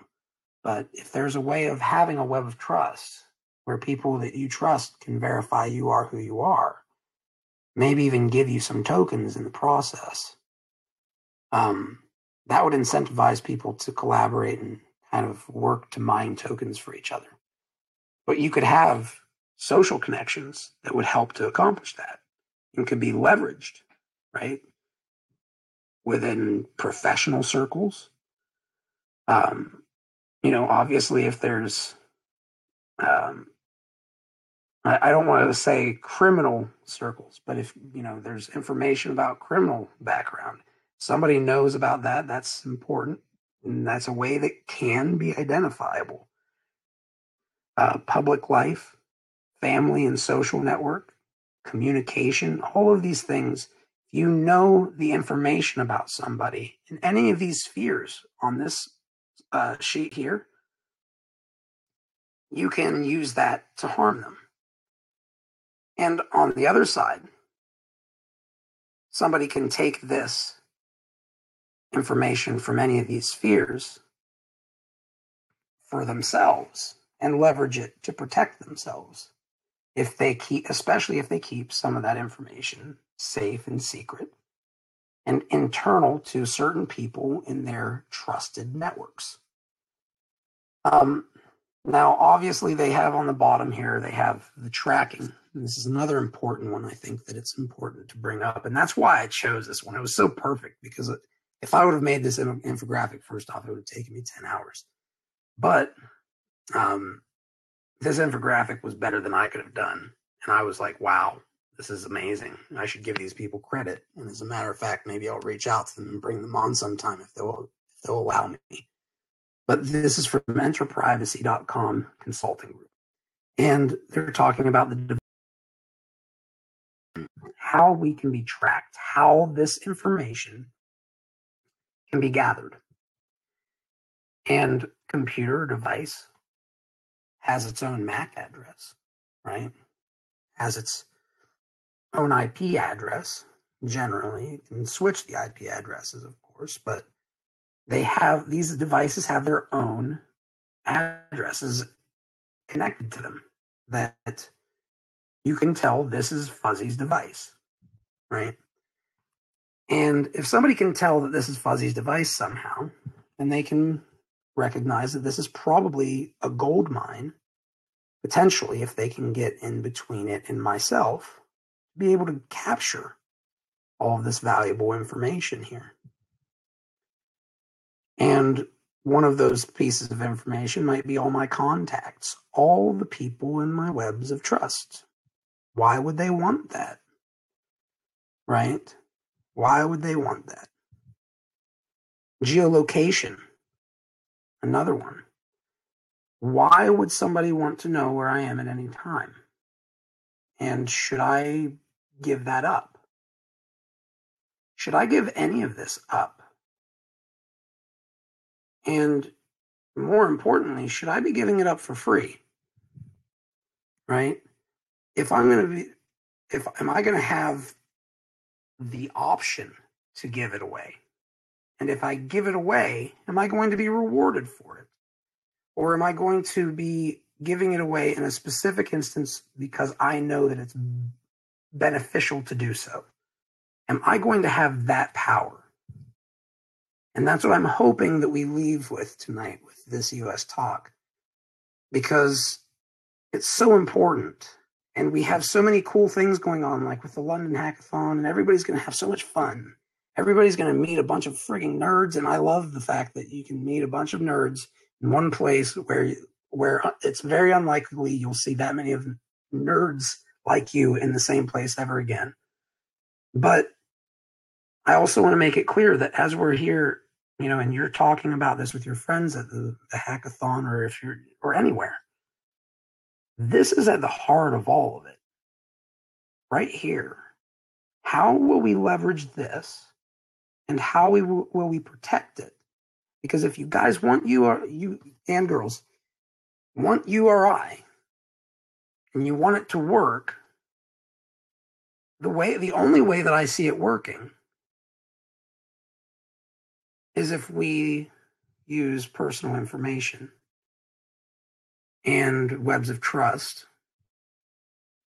But if there's a way of having a web of trust where people that you trust can verify you are who you are, maybe even give you some tokens in the process, that would incentivize people to collaborate and kind of work to mine tokens for each other. But you could have social connections that would help to accomplish that and could be leveraged, right? Within professional circles. Obviously if there's, I don't want to say criminal circles, but if, there's information about criminal background, somebody knows about that, that's important. And that's a way that can be identifiable. Public life, family and social network, communication, all of these things. If you know the information about somebody in any of these spheres on this sheet here, you can use that to harm them. And on the other side, somebody can take this information from any of these spheres for themselves and leverage it to protect themselves. Especially if they keep some of that information safe and secret and internal to certain people in their trusted networks. Now, obviously, they have on the bottom here, they have the tracking. And this is another important one. I think that it's important to bring up. And that's why I chose this one. It was so perfect because if I would have made this infographic first off, it would have taken me 10 hours. But this infographic was better than I could have done. And I was like, wow, this is amazing. I should give these people credit. And as a matter of fact, maybe I'll reach out to them and bring them on sometime if they'll allow me. but this is from enterprivacy.com consulting group. And they're talking about how we can be tracked, how this information can be gathered. And computer device has its own MAC address, right? Has its own IP address. Generally, you can switch the IP addresses, of course, but these devices have their own addresses connected to them that you can tell this is Fuzzy's device, right? And if somebody can tell that this is Fuzzy's device somehow, then they can recognize that this is probably a gold mine, potentially, if they can get in between it and myself, be able to capture all of this valuable information here. And one of those pieces of information might be all my contacts, all the people in my webs of trust. Why would they want that? Right? Why would they want that? Geolocation, another one. Why would somebody want to know where I am at any time? And should I give that up? Should I give any of this up? And more importantly, should I be giving it up for free? Right? Am I going to have the option to give it away? And if I give it away, am I going to be rewarded for it? Or am I going to be giving it away in a specific instance because I know that it's beneficial to do so? Am I going to have that power? And that's what I'm hoping that we leave with tonight with this EOS talk, because it's so important. And we have so many cool things going on, like with the London Hackathon, and everybody's going to have so much fun. Everybody's going to meet a bunch of frigging nerds, and I love the fact that you can meet a bunch of nerds in one place where it's very unlikely you'll see that many of nerds like you in the same place ever again. But I also want to make it clear that as we're here, and you're talking about this with your friends at the hackathon, or anywhere, this is at the heart of all of it. Right here. How will we leverage this, and how will we protect it? Because if you guys want you and girls want URI, and you want it to work, the only way that I see it working is if we use personal information and webs of trust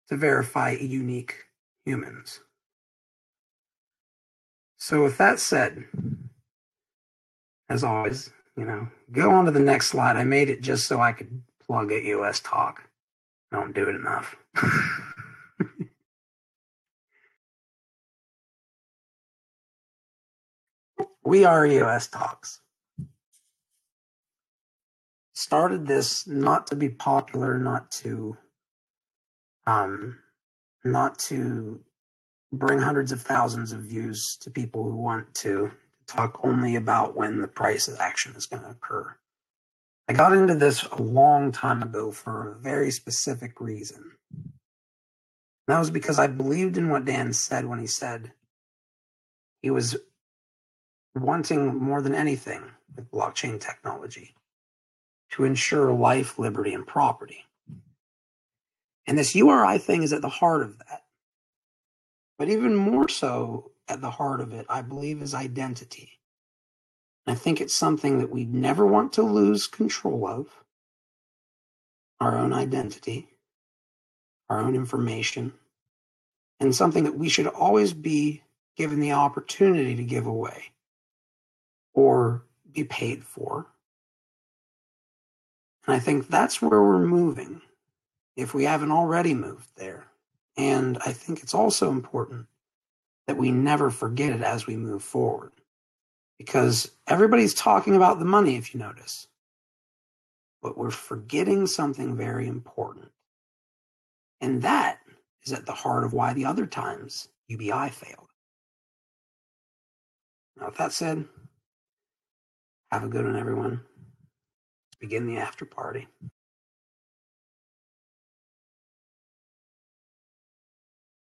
to verify unique humans. So with that said, as always, go on to the next slide. I made it just so I could plug at EOSTalk. I don't do it enough. We are EOSTalks. Started this not to be popular, not to bring hundreds of thousands of views to people who want to talk only about when the price of action is going to occur. I got into this a long time ago for a very specific reason. And that was because I believed in what Dan said when he said he was wanting more than anything with blockchain technology to ensure life, liberty, and property. And this URI thing is at the heart of that. But even more so at the heart of it, I believe, is identity. I think it's something that we never want to lose control of. Our own identity, our own information, and something that we should always be given the opportunity to give away or be paid for. And I think that's where we're moving, if we haven't already moved there. And I think it's also important that we never forget it as we move forward. Because everybody's talking about the money, if you notice. But we're forgetting something very important. And that is at the heart of why the other times UBI failed. Now, with that said, have a good one, everyone. begin the after party.